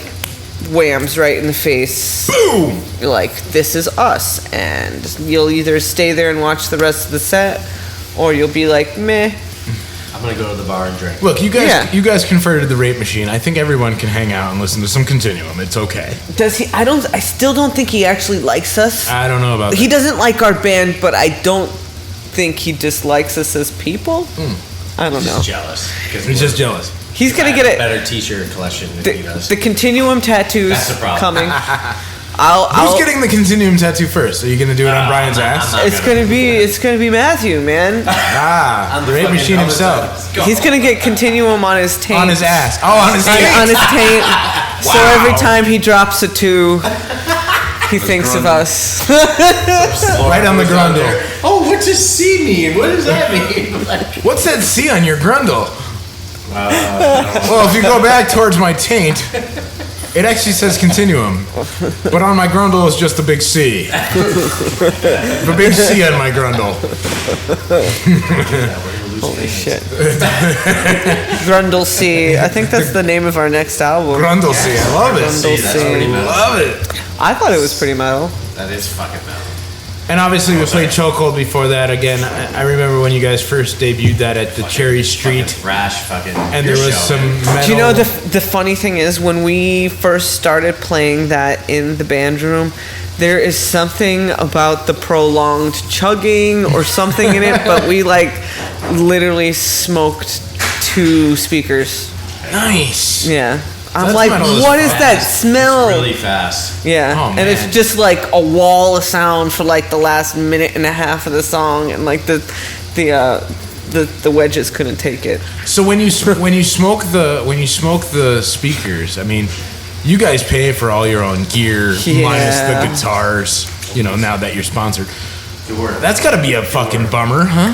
whams right in the face. Boom! You're like, this is us. And you'll either stay there and watch the rest of the set, or you'll be like, meh. I'm gonna go to the bar and drink. Look, you Yeah. guys converted the rape machine. I think everyone can hang out and listen to some continuum. It's okay. Does he? I still don't think he actually likes us. I don't know about He that. doesn't like our band, but I don't think he dislikes us as people. I don't know. Just jealous. Because He's just jealous. He's gonna get a it. better T-shirt collection than he does. The Continuum tattoos That's the problem. coming. Who's getting the continuum tattoo first? Are you gonna do it on Brian's ass? It's gonna be Matthew, man. I'm The the rape fucking machine dumbest himself. one. He's gonna get Continuum on his taint. On his ass. Oh, on his On taint. his taint. So Wow. every time he drops a 2, he thinks of us. Right on the grundle. Oh, what does C mean? What does that mean? Like, What's that C on your grundle? Well, if you go back towards my taint, it actually says continuum. But on my grundle is just a big C. A big C on my grundle. Holy shit. Grundle C. I think that's the name of our next album. Grundle C. I love it. Grundle that's pretty C. metal. Love it. I thought it was pretty metal. that is fucking metal. And obviously we played Chokehold before that. Again, I remember when you guys first debuted that at the Cherry Street. Fucking thrash fucking. And there your was show, some man. metal. Do you know the funny thing is when we first started playing that in the band room, there is something about the prolonged chugging or something in it, but we like literally smoked 2 speakers. Nice. Yeah. I'm That like, metal is what is that Fast. smell? It's really fast. Yeah, Oh, and man. it's just like a wall of sound for like the last minute and a half of the song, and like the wedges couldn't take it. So when you smoke the speakers, I mean, you guys pay for all your own gear Yeah. minus the guitars. Now that you're sponsored, that's got to be a fucking bummer, huh?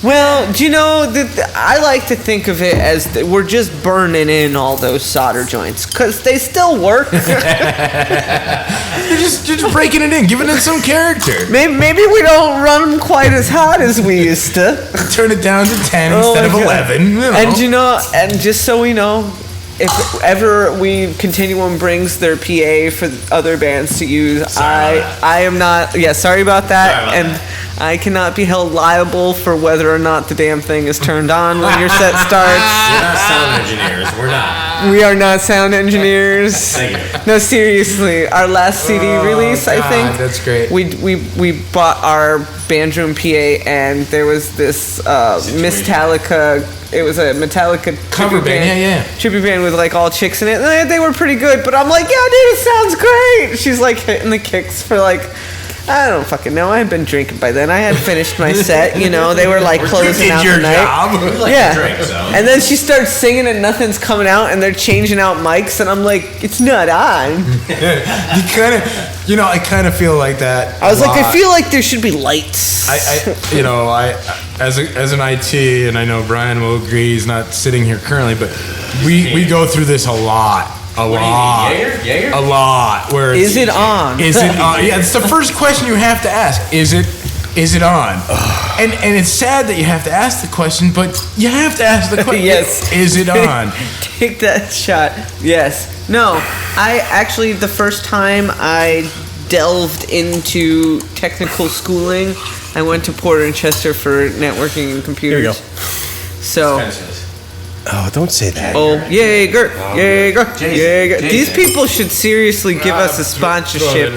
Well, do you know that I like to think of it as that we're just burning in all those solder joints because they still work. You're just breaking it in, giving it some character. Maybe we don't run them quite as hot as we used to. Turn it down to 10 Oh instead of my God. 11. And just so we know, if ever Continuum brings their PA for other bands to use, Sorry about that. I am not. Yeah, sorry about that. Sorry about and that. I cannot be held liable for whether or not the damn thing is turned on when your set starts. We're not sound engineers. We're not. We are not sound engineers. Thank you. No, seriously, our last CD release, I God, think. that's great. We bought our bandroom PA, and there was this Metallica. It was a Metallica Cover tribute band, yeah. tribute band with like all chicks in it. And they were pretty good, but I'm like, yeah, dude, it sounds great. She's like hitting the kicks for like I don't fucking know. I had been drinking by then. I had finished my set. You know, they were like closing out the night. We like Yeah. to drink, so. And then she starts singing and nothing's coming out, and they're changing out mics, and I'm like, it's not on. I kind of feel like that. I was a like, I lot. feel like there should be lights. As an IT, and I know Brian will agree, he's not sitting here currently, but we go through this a lot. A lot. Do you mean, Jaeger? A lot. Where it's- Is it on? Is it on? Yeah, it's the first question you have to ask. Is it on? And it's sad that you have to ask the question, but you have to ask the question. Yes. Is it on? Take that shot. Yes. No. I actually, the first time I delved into technical schooling, I went to Porter and Chester for networking and computers. Here we go. So, Oh, don't say that. Jaeger. Jason. These people should seriously give us a sponsorship.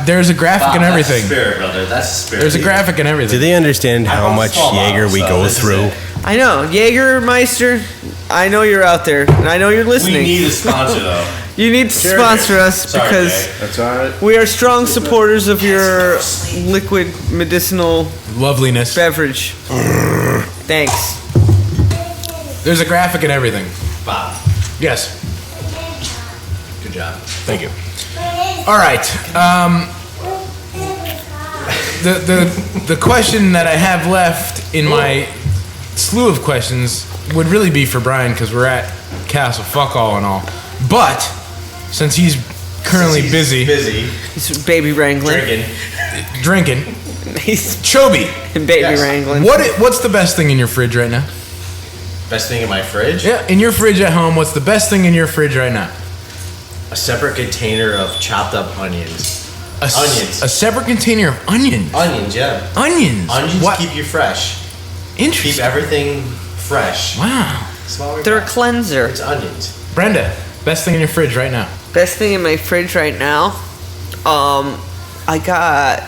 There's a graphic and everything. That's the spirit, brother. That's the spirit. There's a graphic and Do everything. they understand how brought much small Jaeger bottles, we so go this is through? it. I know. Jaegermeister, I know you're out there, and I know you're We listening. need a sponsor, though. You need to sponsor us Sorry, because Jay. That's all right. we are strong supporters of your liquid medicinal Loveliness. beverage. Thanks. There's a graphic and everything. Bob, Yes. good job. Thank you. All right. The question that I have left in my slew of questions would really be for Brian because we're at Castle Fuck All and all. But since he's currently busy He's baby wrangling. Drinking. drinking, He's Chobi, baby Yes. wrangling. what's the best thing in your fridge right now? Best thing in my fridge? Yeah, in your fridge at home, what's the best thing in your fridge right now? A separate container of chopped up onions. Onions. A separate container of onions. Onions, yeah. Onions. Onions What? keep you fresh. Keep Interesting. everything fresh. Wow. Small They're a cleanser. It's onions. Brenda, best thing in your fridge right now. Best thing in my fridge right now, I got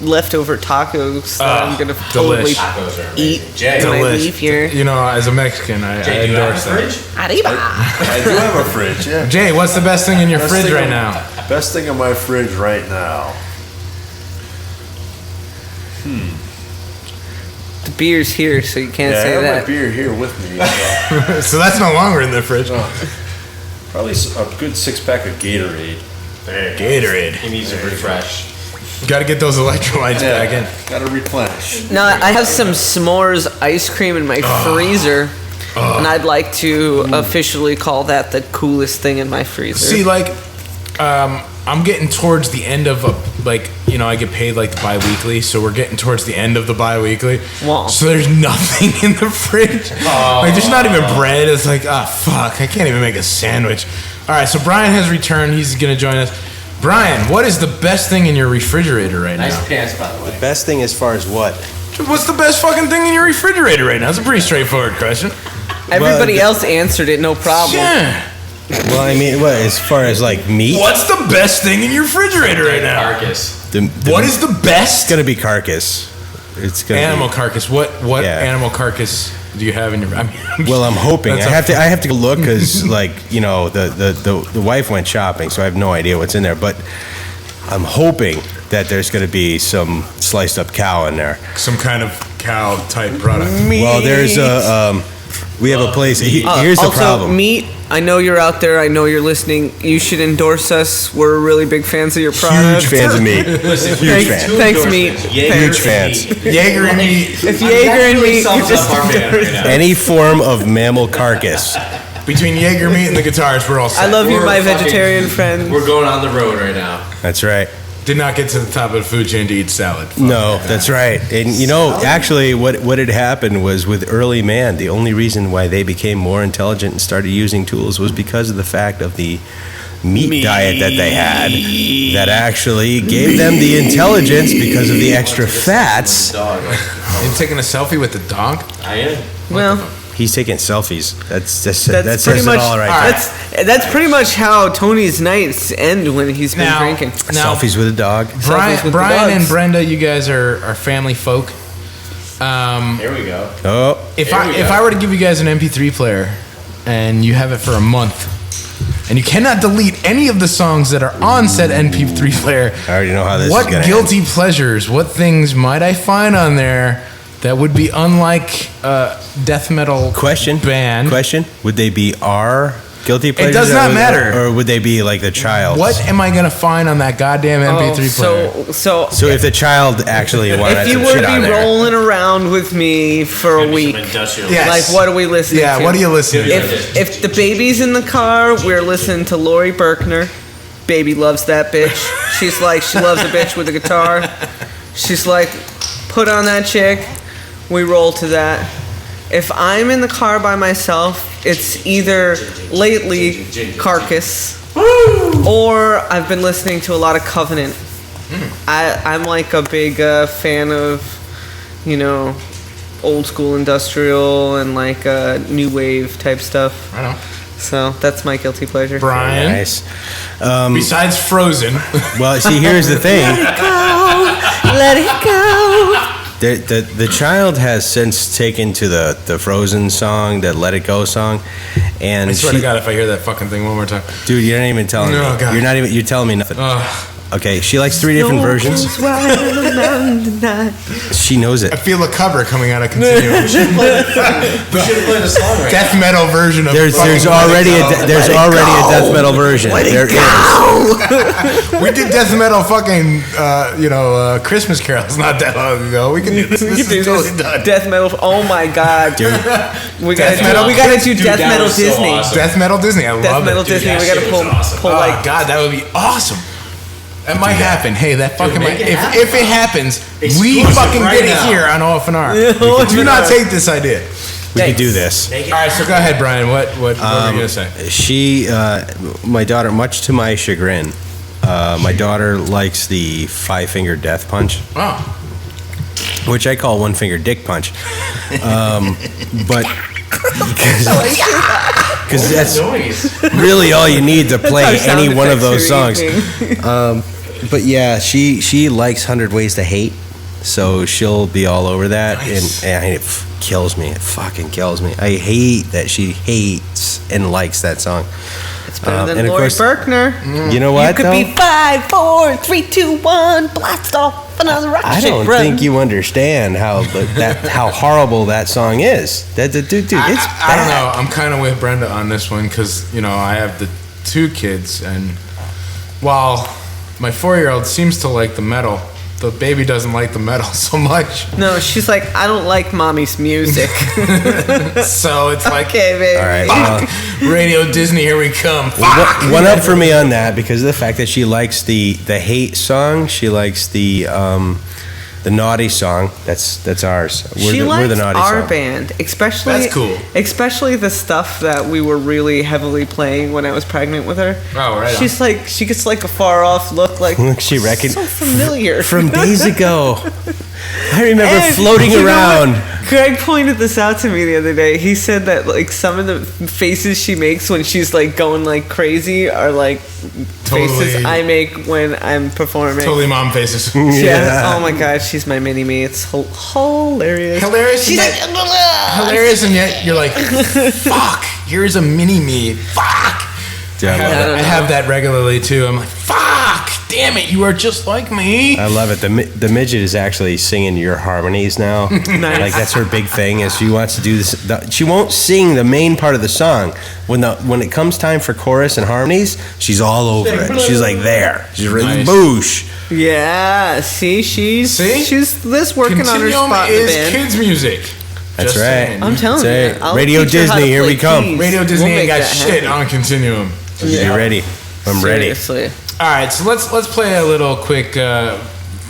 leftover tacos that I'm gonna totally delish. Tacos are eat amazing. Jay, when I Delish. leave here. You know, as a Mexican, I Jay, do you have a endorse that. fridge? Arriba. I do have a fridge, yeah. Jay, what's the best thing in your Best fridge thing right in- now? Best thing in my fridge right now. The beer's here, so you can't Yeah, I say have my that. beer here with me. So So that's no longer in the fridge. probably a good 6-pack of Gatorade. There you go. Gatorade. He needs to refresh. Got to get those electrolytes back in. Gotta replenish. Now I have some s'mores ice cream in my freezer, and I'd like to officially call that the coolest thing in my freezer. See, like, I'm getting towards the end of I get paid like the bi-weekly, so we're getting towards the end of the bi-weekly. Wow. So there's nothing in the fridge. Like, there's not even bread. It's like, fuck, I can't even make a sandwich. All right, so Brian has returned. He's gonna join us. Brian, what is the best thing in your refrigerator right now? Nice pants, by the way. Best thing as far as what? What's the best fucking thing in your refrigerator right now? It's a pretty straightforward question. Everybody Well, else answered it, no problem. Yeah. Well, I mean, what as far as like meat? What's the best thing in your refrigerator right now? Carcass. What is the best? It's gonna be carcass. It's gonna Animal be, carcass. What Yeah. animal carcass do you have in your? I mean, Well, I'm hoping. That's I have to go look because, like, you know, the wife went shopping, so I have no idea what's in there. But I'm hoping that there's going to be some sliced up cow in there. some kind of cow type product. Well, there's a we have a place. Here's the also, problem. meat. I know you're out there. I know you're listening. You should endorse us. We're really big fans of your product. Huge fans of meat. Listen, Huge Thanks, fan. thanks, meat. Huge fans. Jaeger and meat. If Jaeger and meat, you sums just up our band right now. Any form of mammal carcass. Between Jaeger meat and the guitars, we're all set. I love you, We're my fucking- vegetarian friend. We're going on the road right now. That's right. Did not get to the top of the food chain to eat salad. No, that's right. And you know, actually, what had happened was with early man, the only reason why they became more intelligent and started using tools was because of the fact of the meat diet that they had that actually gave them the intelligence because of the extra fats. Dog. You taking a selfie with the dog? I am. Well, He's taking selfies. That says pretty it much all right there. that's pretty much how Tony's nights end when he's been drinking. Now, Selfies with a dog. Brian, Selfies with the Brian and dogs. Brenda, you guys are family folk. Here we go. Oh, If There we I go. were to give you guys an MP3 player and you have it for a month, and you cannot delete any of the songs that are on said MP3 player. I already know how this is What gonna guilty pleasures, what things might I find on there that would be unlike death metal band? Question. Would they be our guilty pleasures? It does not matter. Or would they be like the child's? What am I going to find on that goddamn MP3 player? So if the child actually wanted if you some were shit to on be there. rolling around with me for a week, Yes. like what are we listening to? Yeah, what are you listening to? If the baby's in the car, we're listening to Lori Berkner. Baby loves that bitch. She's like, she loves a bitch with a guitar. She's like, put on that chick. We roll to that. If I'm in the car by myself, it's either lately Carcass or I've been listening to a lot of Covenant. I'm like a big fan of, old school industrial and like new wave type stuff. I know. So that's my guilty pleasure. Brian. Nice. Besides Frozen. Well, see, here's the thing. Let it go. The child has since taken to the Frozen song, the Let It Go song, and I swear to God, if I hear that fucking thing one more time. dude, you're not even telling Oh, me. God. You're telling me nothing. Okay, she likes 3 different versions. She knows it. I feel a cover coming out of Continuum. Death metal version of There's already a death metal version. There is. We did death metal fucking Christmas carols not that long ago. We can do this. This is totally done. Death metal. Oh my God. Dude, We Death gotta metal? do Death that Metal was so Disney. awesome. Death metal Disney. I Death love Metal it. Disney. that We gotta shit was awesome. pull Oh like. God, that would be awesome. That might happen. Hey, that fucking make might. it happen. If it happens, we Exclusive fucking right get it now. here on OFNR. Yeah, Do not take this idea. we could do this. All right, so go ahead, Brian. What were you gonna say? She, my daughter, much to my chagrin, my daughter likes the 5-finger death punch, Oh, which I call 1-finger dick punch. But because that's really all you need to play That's our any sound one of effects those for songs. evening. But yeah, she likes 100 Ways to Hate, so she'll be all over that, Nice. and it kills me. It fucking kills me. I hate that she hates and likes that song. It's better than and of Lori course- Berkner. You know what? You could though? be 5, 4, 3, 2, 1. Blast off another rocket I ship, don't run. think you understand how horrible that song is. Dude, it's I don't bad. know. I'm kind of with Brenda on this one because I have the 2 kids, and while my 4-year-old seems to like the metal, the baby doesn't like the metal so much. No, she's like, I don't like mommy's music. So it's like, Okay, baby. All right. fuck, Radio Disney, here we come. Fuck. One up for me on that because of the fact that she likes the hate song. She likes the naughty song. That's ours. We're She the likes naughty our song. band, especially. That's cool. Especially the stuff that we were really heavily playing when I was pregnant with her. Oh, right on. She's like, she gets like a far off look, like She reckons so familiar from days ago. I remember And floating you know around. what? Greg pointed this out to me the other day. He said that like some of the faces she makes when she's like going like crazy are like faces Totally. I make when I'm performing. Totally mom faces. Yeah. Oh my god, she's my mini me. It's hilarious. Hilarious. She's and like, yet, hilarious, and yet you're like, fuck. Here's a mini me. Fuck. Yeah, I have that regularly too. I'm like, fuck. Damn it, you are just like me. I love it. The midget is actually singing your harmonies now. Like that's her big thing. Is she wants to do this. She won't sing the main part of the song. When it comes time for chorus and harmonies, she's all over it. She's like there. She's really Nice. boosh. yeah. See, she's this working on her Continuum spot in the is band. kids music. That's Just right. saying. I'm telling That's you. right. I'll Radio teach her how to Disney, here play we come. keys. Radio Disney We'll ain't make got that shit happen. on Continuum. You ready? I'm ready. Seriously. All right, so let's play a little quick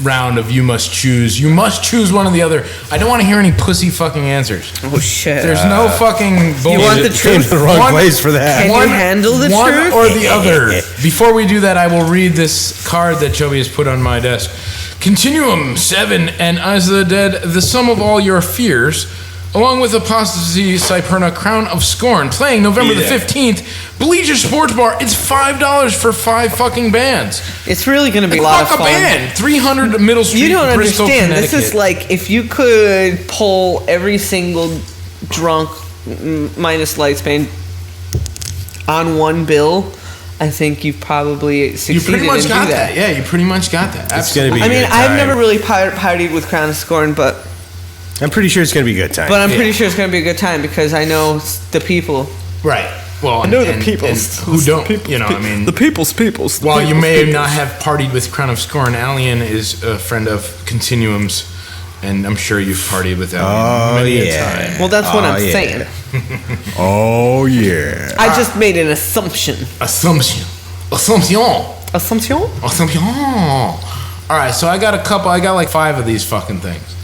round of you must choose. You must choose one or the other. I don't want to hear any pussy fucking answers. Oh shit. There's no fucking bullshit. want the Came to the wrong One- place for that. Can you handle the one truth? or the other. Before we do that, I will read this card that Joby has put on my desk. Continuum 7 and Eyes of the Dead, the sum of all your fears, along with Apostasy, Cyperna, Crown of Scorn, playing November the 15th. Bleacher Sports Bar. It's $5 for 5 fucking bands. It's really going to be a lot of Fuck a fun. band. 300 Middle Street, You don't Bristol, understand. This Connecticut. is like if you could pull every single drunk minus lights band on one bill, I think you've probably You succeeded pretty much in got do that. Yeah, you pretty much got that. It's going to be I a mean, good I've time. never really partied with Crown of Scorn, but I'm pretty sure it's going to be a good time. I'm Yeah. pretty sure it's going to be a good time because I know the people. Right. Well, know the and peoples. who don't, you know, I mean. people's. While you may not have partied with Crown of Scorn, Alien is a friend of Continuum's, and I'm sure you've partied with Alien many a time. Well, that's what Oh, I'm yeah. saying. Oh, yeah. I just made an assumption. Assumption. Assumption? All right, so I got like 5 of these fucking things.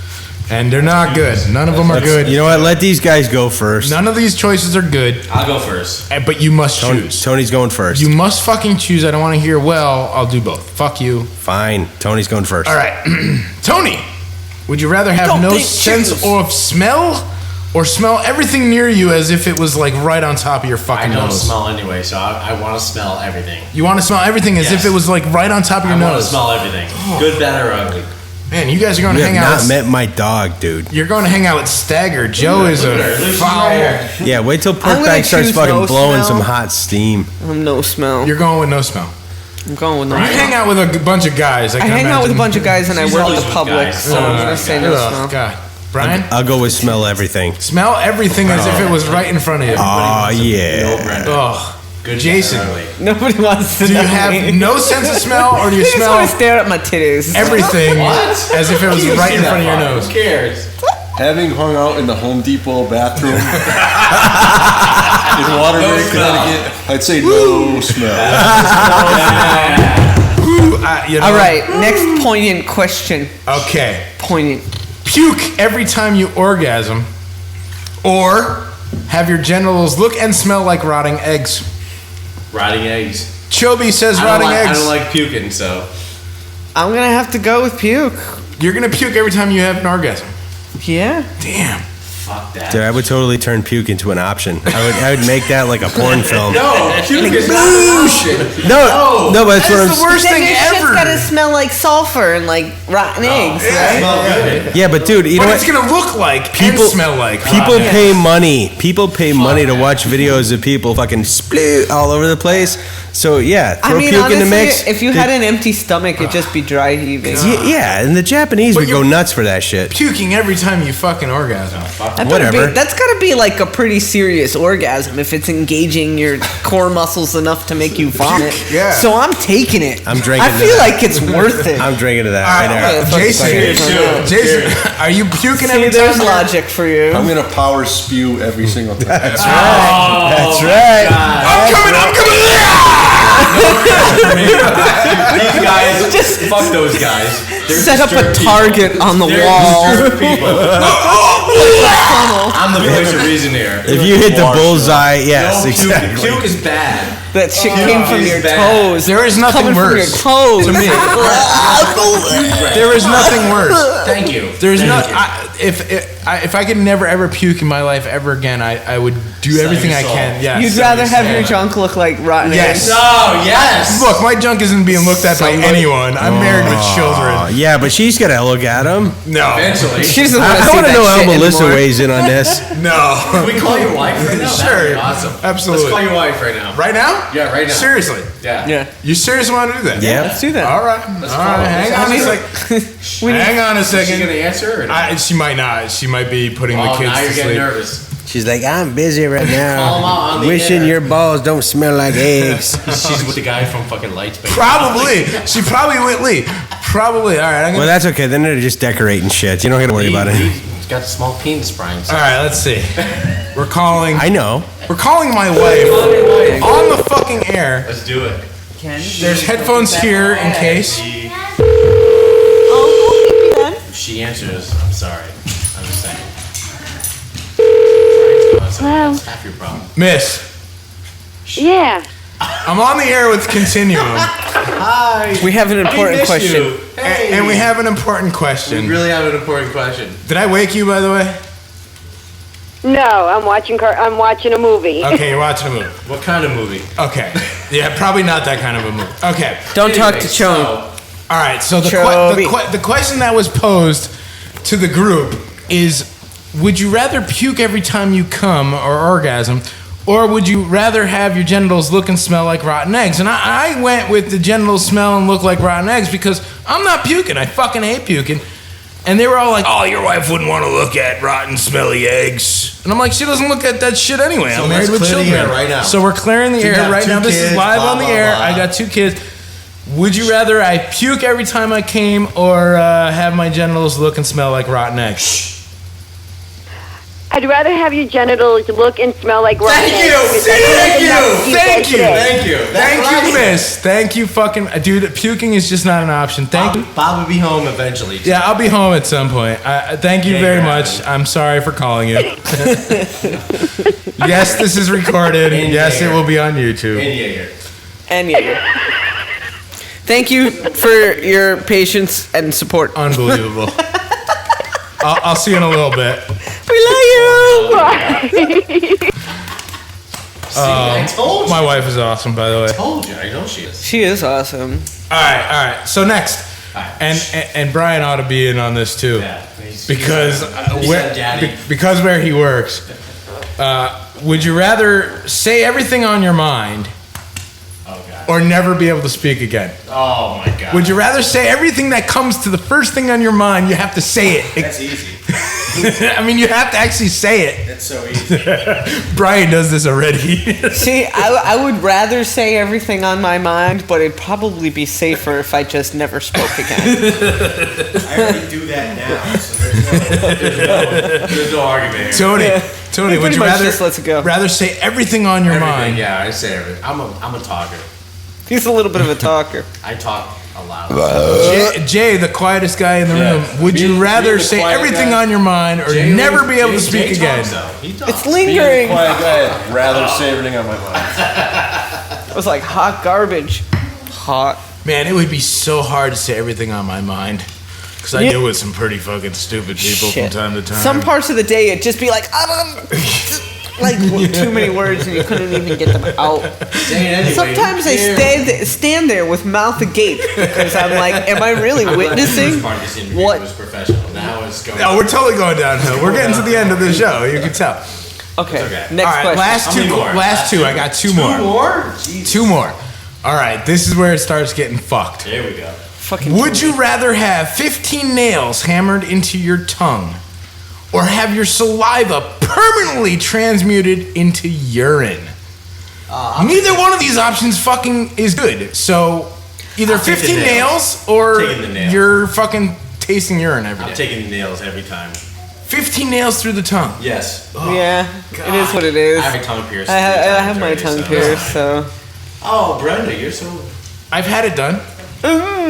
And they're not good. None of them are good. You know what? Let these guys go first. None of these choices are good, I'll go first. but you must choose. Tony's going first. You must fucking choose. I don't want to hear, well, I'll do both. Fuck you. Fine. Tony's going first. All right. Tony, would you rather have Don't no think sense choose. of smell or smell everything near you as if it was like right on top of your fucking I don't nose? smell anyway, so I want to smell everything. You want to smell everything as Yes. if it was like right on top of your I want to nose. smell everything. Good, bad, or ugly. Man, you guys are going You to have hang out not with... met my dog, dude. You're going to hang out with Stagger. Joe is Look at her. a She's foul... right here. Yeah, wait till I'm gonna Porkbag starts choose fucking no blowing smell. some hot steam. I'm no smell. You're going with no smell. I'm going with no You smell. hang out with a bunch of guys. I hang out with a bunch of guys and I She's work always the with public, guys. so I'm going to say no smell. God. Brian? I'll go with smell everything. Smell everything as if it was right in front of you. Oh, yeah. Ugh. Good, Jason, bad, or ugly. Nobody wants to do know you have me. no sense of smell or do you They just want to smell stare at my titties. everything as if it was right in front of your nose? Who cares? Having hung out in the Home Depot bathroom in Waterbury, No smell. Connecticut, I'd say no smell. You know? All right, next poignant question. Okay. Poignant. Puke every time you orgasm or have your genitals look and smell like rotting eggs. Rotting eggs. Chobi says rotting I eggs. don't like puking, so. I'm going to have to go with puke. You're going to puke every time you have an orgasm. Yeah. Damn. Fuck that. Dude, I would totally turn puke into an option. I would make that like a porn film. No, puke is not an option. No, but that's what I'm That's the worst Then thing your shit's ever. got to smell like sulfur and like rotten eggs, right? Smell good. Yeah, but dude, you know What what? it's going to look like People- and smell like. People Rotten pay money. People pay money to watch videos of people fucking split all over the place. So yeah, throw I mean, puke honestly, in the mix. if you had an empty stomach, it'd just be dry heaving. Yeah, and the Japanese But would go you're- nuts for that shit. Puking every time you fucking orgasm. Whatever. That's gotta be like a pretty serious orgasm if it's engaging your core muscles enough to make you vomit. Yeah. So I'm taking it. I'm drinking I to feel that. like it's worth it. I'm drinking to that All right right, now. Jason, Cheers. Jason, are you puking See, every there's time? logic for you. I'm gonna power spew every single time. That's right. I'm coming. These guys, Just fuck those guys. They're set up a disturbed target people. on the They're wall. disturbed people. I'm the voice of reason here. If you hit the Wash bullseye, yes, No, exactly. Puke is bad. That shit came from is your bad. toes. There is nothing Coming from your worse. toes. To me. There is nothing worse. Thank you. There's Thank not. you. If I could never ever puke in my life ever again, I would do Sell everything your I soul. can. Yeah. You'd rather have your junk look like rotten Yes. eggs. No, yes. Look, my junk isn't being looked at by anyone. I'm married with Oh, children. yeah, but she's gotta look at him. No. Eventually. She doesn't want to I see want to that know how shit Melissa anymore. weighs in on this. No. Can we call your wife right now? Sure. That'd be awesome. Absolutely. Let's call your wife right now. Right now? Yeah, right now. Seriously. Yeah. Yeah. You seriously want to do that? Yeah. Let's do that. All right. Let's All call her. right. Hang on a second. Hang on a Is she second. gonna answer or not? She might not. She might be putting the Oh, kids now to you're getting sleep. nervous. She's like, I'm busy right Call 'em out now. on the Wishing air. your balls don't smell like eggs. She's with the guy from fucking Lights. Baby. Probably. She probably went Lee. Probably. All right. I'm Well, gonna. that's okay. Then they're just decorating shit. You don't have to worry about it. He's got the small penis, Brian. All right. Let's see. We're calling. I know. We're calling my wife on the fucking air. Let's do it. There's headphones here in case. If she answers, I'm sorry. I'm just saying. Hello? That's half your problem. Miss, Yeah. I'm on the air with Continuum, We have an important miss question. you. Hey. and we have an important We question. really have an important question. Did I wake you, by the way? No, I'm watching a movie. Okay, you're watching a movie. What kind of movie? Okay. Yeah, probably not that kind of a movie. Okay. Don't talk to Anyway, Chone. All right. So the Chubby. the question that was posed to the group is: would you rather puke every time you come or orgasm, Or would you rather have your genitals look and smell like rotten eggs? And I went with the genitals smell and look like rotten eggs because I'm not puking. I fucking hate puking. And they were all like, oh, your wife wouldn't want to look at rotten, smelly eggs. And I'm like, she doesn't look at that shit anyway. So I'm married let's with clear the children. air right now. So we're clearing the You air got right two now. This is kids, live blah, on the blah, air. blah. I got 2 kids. Would you rather I puke every time I came or have my genitals look and smell like rotten eggs? I'd rather have your genitals look and smell like rotten eggs. Thank you. That's what I said. Miss. Thank you, fucking dude. Puking is just not an option. Thank you. Bob will be home eventually. Yeah, I'll be home at some point. Thank you Yeah, very you're much. having- I'm sorry for calling you. Yes, this is recorded. In Yes, here. it will be on YouTube. And Jaeger. And yeah. Thank you for your patience and support. Unbelievable. I'll see you in a little bit. We love you. See, I told you. My wife is awesome, by the way. I told you. I know she is. She is awesome. All right. So next, All right. and Brian ought to be in on this too, Yeah. because He said daddy. because where he works. Would you rather say everything on your mind Oh, God. or never be able to speak again? Oh, my God. Would you rather say everything that comes to the first thing on your mind? You have to say it. That's easy. I mean, you have to actually say it. That's so easy. Brian does this already. See, I would rather say everything on my mind, but it'd probably be safer if I just never spoke again. I already do that now, so there's no argument here. Tony, would Pretty you much rather just lets it go. rather say everything on your Everything, mind? Yeah, I say everything. I'm a talker. He's a little bit of a talker. I talk a lot. Jay, the quietest guy in the Yeah. room, would you Being rather the say quiet everything guy. on your mind or never be able to speak again? He talks. It's Being a lingering. quiet guy, I'd rather say everything on my mind. It was like hot garbage. Hot. Man, it would be so hard to say everything on my mind. Because I deal with some pretty fucking stupid people Shit. from time to time. Some parts of the day it'd just be like, like too many words and you couldn't even get them out. Anyway, Sometimes I stand there with mouth agape because I'm like, am I really witnessing Part of this interview what? was professional. Now it's going. No, we're totally going downhill. We're getting to the end of the show. You can tell. Okay, okay. next All right, question. last How two. many more? Last two. I got two more. more? Jesus. 2 more. All right, this is where it starts getting fucked. There we go. Fucking Would you rather have 15 nails hammered into your tongue or have your saliva permanently transmuted into urine? Neither one of these options fucking is good. So either I'll take the 15 nails. nails or Taking the nails. you're fucking tasting urine every I'm day. taking the nails every time. 15 nails through the tongue. Yes. Yeah, it is what it is. I have a tongue pierced. I have my tongue pierced, so. Oh, Brenda, you're so. I've had it done.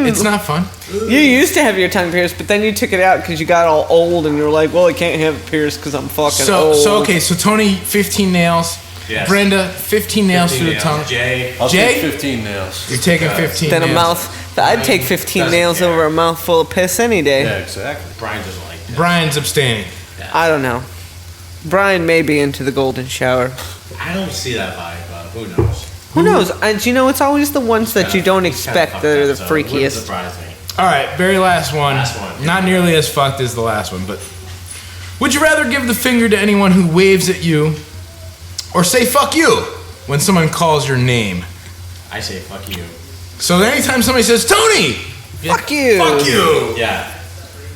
It's not fun. You used to have your tongue pierced, but then you took it out because you got all old and you were like, well, I can't have it pierced because I'm fucking old. So Tony, 15 nails. Yes. Brenda, 15 nails through the tongue. Jay. I'll Jay? take 15 nails. You're taking 15 Then a nails. mouth. I'd take 15 Doesn't nails care. over a mouthful of piss any day. Yeah, exactly. Brian doesn't like that. Brian's abstaining. I don't know. Brian may be into the golden shower. I don't see that vibe, but who knows? Who knows? And you know, it's always the ones that you don't He's kinda expect fucked that are up, the so it wouldn't freakiest. surprise me. All right, very last one. Last one. Not nearly as fucked as the last one, but would you rather give the finger to anyone who waves at you or say fuck you when someone calls your name? I say fuck you. So anytime somebody says, Tony, Fuck you. fuck you. Yeah.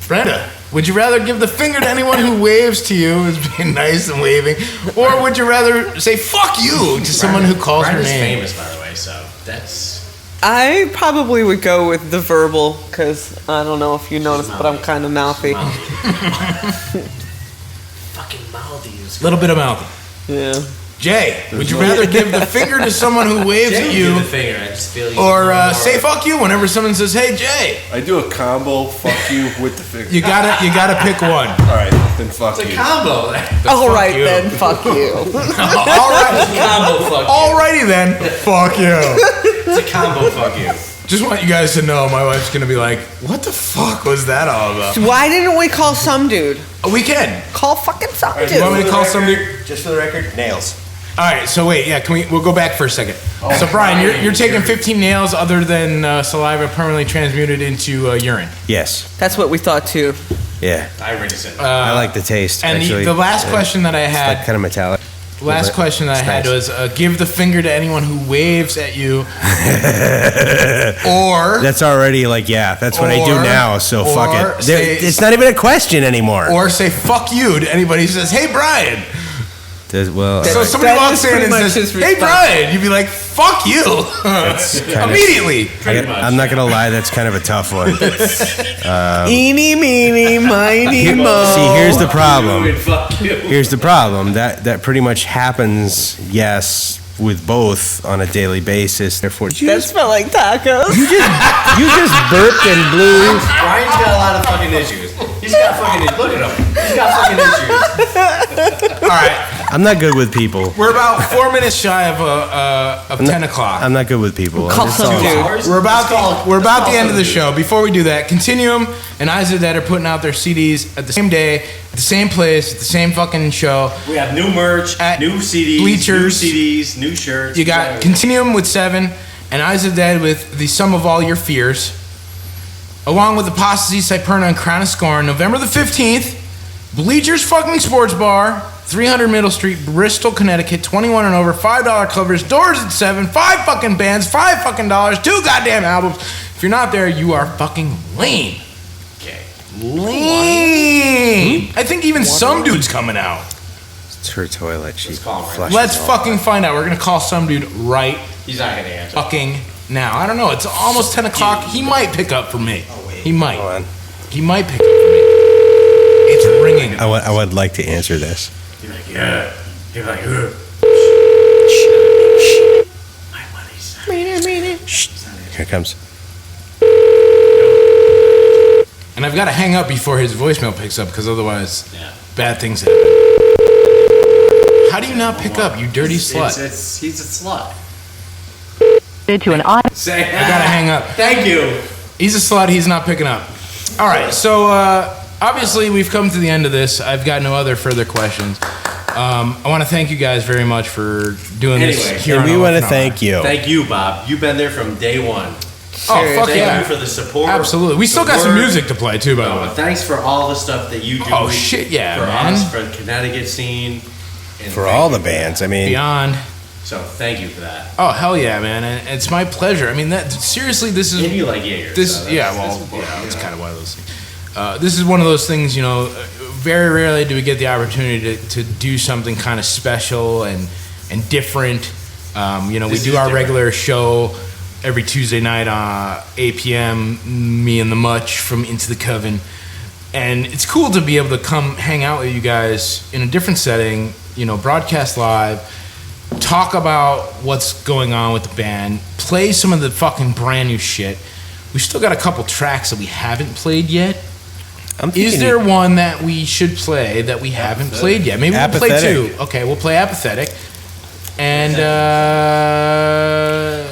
Brenda, would you rather give the finger to anyone who waves to you as being nice and waving, or would you rather say fuck you to someone who calls your Brenda's name? famous, by the way, so that's. I probably would go with the verbal because I don't know if you noticed, but I'm kind of mouthy. Fucking mouthy. A little bit of mouth. Yeah. Jay, would you rather give the finger to someone who waves at you, the finger. I just feel or say fuck you whenever someone says, "Hey Jay"? I do a combo, fuck you, with the finger. You gotta pick one. All right, then fuck It's a you. combo. All fuck right you. then, fuck you. All right, Combo fuck you. alrighty then. Fuck you. It's a combo fuck you. Just want you guys to know, my wife's gonna be like, "What the fuck was that all about?" Why didn't we call some dude? We can. Call fucking some You want me dude. to call somebody? Just for the record, nails. All right. So wait, yeah. We'll go back for a second. So Brian, you're taking 15 nails other than saliva permanently transmuted into urine. Yes. That's what we thought too. Yeah. I already said. I like the taste. And actually. the last question that I It's had. like kind of metallic. last question I had was give the finger to anyone who waves at you. Or That's already like, yeah, that's what I do Or- now, so fuck or it. say- It's not even a question anymore. or say fuck you to anybody who says, "Hey Brian." Well, So somebody That walks is in pretty and much says, his "Hey response. Brian," you'd be like, "Fuck you," immediately. I'm not gonna lie, that's kind of a tough one. Eeny, meeny, miny, mo. See, here's the problem. Fuck you. Here's the problem. That pretty much happens, yes, with both on a daily basis. Therefore, That smell like tacos. you just burped and blew. Brian's got a lot of fucking issues. He's got fucking issues. Look at him. He's got fucking issues. All right, I'm not good with people. we're about 4 minutes shy of 10 o'clock. I'm not good with people. Call It's some all- dude. We're about Let's call the end of the some show. Before we do that, Continuum and Izod are putting out their CDs at the same day, at the same place, at the same fucking show. We have new merch, At new CDs, Bleachers. new CDs, new shirts. You got Continuum with 7 and Izod with The Sum of All Your Fears, along with Apostasy, Cyperna, and Crown of Scorn, November the 15th. Bleachers fucking Sports Bar, 300 Middle Street, Bristol, Connecticut, 21 and over, $5 covers, doors at 7, 5 fucking bands, $5 fucking dollars, 2 goddamn albums. If you're not there, you are fucking lame. Okay. Lame. I think even some dude's coming out. It's her toilet. She Let's call him right flushes Let's all fucking find out. We're gonna call some dude right He's not gonna answer. fucking now. I don't know. It's almost 10 o'clock. He might pick up for me. He might. Hold on. He might pick up for me. It's ringing. I would like to answer this. He's like, yeah. He's like, ugh. My money's Here it comes. And I've got to hang up before his voicemail picks up because otherwise Yeah. bad things happen. How do you not pick up, you dirty slut? He's a slut. To an auto. Say, I gotta hang up. Thank you. He's a slut. He's not picking up. All right. So obviously we've come to the end of this. I've got no other further questions. I want to thank you guys very much for doing this Anyway, here And on we want to OFNR. thank you. Thank you, Bob. You've been there from day one. Oh, fuck Thank yeah. you for the support. Absolutely. We still the got some word. music to play too, by the way. Thanks for all the stuff that you do. Oh, shit, yeah, for man. us, for the Connecticut scene, and For thank all you the for bands. that. I mean, Beyond. So thank you for that. Oh hell yeah, man! And it's my pleasure. I mean, that seriously, this is And you like Jaeger. this. so Yeah, that's- well, that's yeah, important, it's you know. kind of one of those things. This is one of those things, you know. Very rarely do we get the opportunity to do something kind of special and different. You know, This we do is our different. regular show every Tuesday night, 8 p.m. Me and the Much from Into the Coven, and it's cool to be able to come hang out with you guys in a different setting. You know, broadcast live. Talk about what's going on with the band, play some of the fucking brand new shit. We've still got a couple tracks that we haven't played yet. I'm Is thinking there one that we should play that we haven't played yet? Maybe we'll play Apathetic. 2. Okay, we'll play Apathetic. And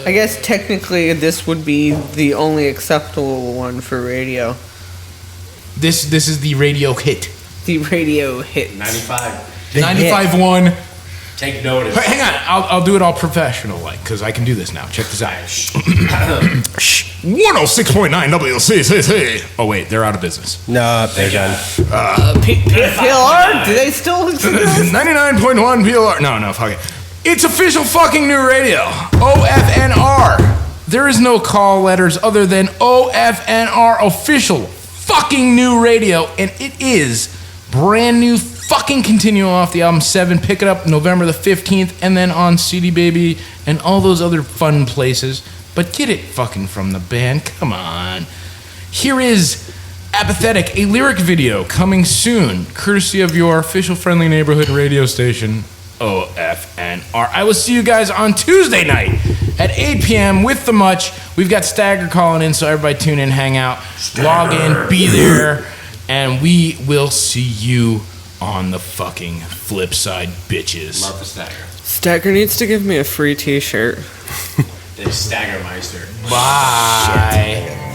I guess technically this would be the only acceptable one for radio. this is the radio hit. The radio hit. 95. 95.1. Take notice. Wait, hang on, I'll do it all professional like, because I can do this now. Check this out. 106.9 WCCC. Oh wait, they're out of business. No, they're done. PLR? Do they still exist? 99.1 PLR. No, fuck it. It's official fucking new radio. OFNR. There is no call letters other than OFNR official fucking new radio, and it is brand new fucking Continuum off the album 7. Pick it up November the 15th, and then on CD Baby and all those other fun places. But get it fucking from the band. Come on. Here is Apathetic, a lyric video coming soon, courtesy of your official friendly neighborhood radio station, OFNR. I will see you guys on Tuesday night at 8 p.m. with the Much. We've got Stagger calling in, so everybody tune in, hang out, log in, be there, and we will see you on the fucking flip side, bitches. Love the Stagger. Stacker needs to give me a free t-shirt. The Staggermeister. Bye.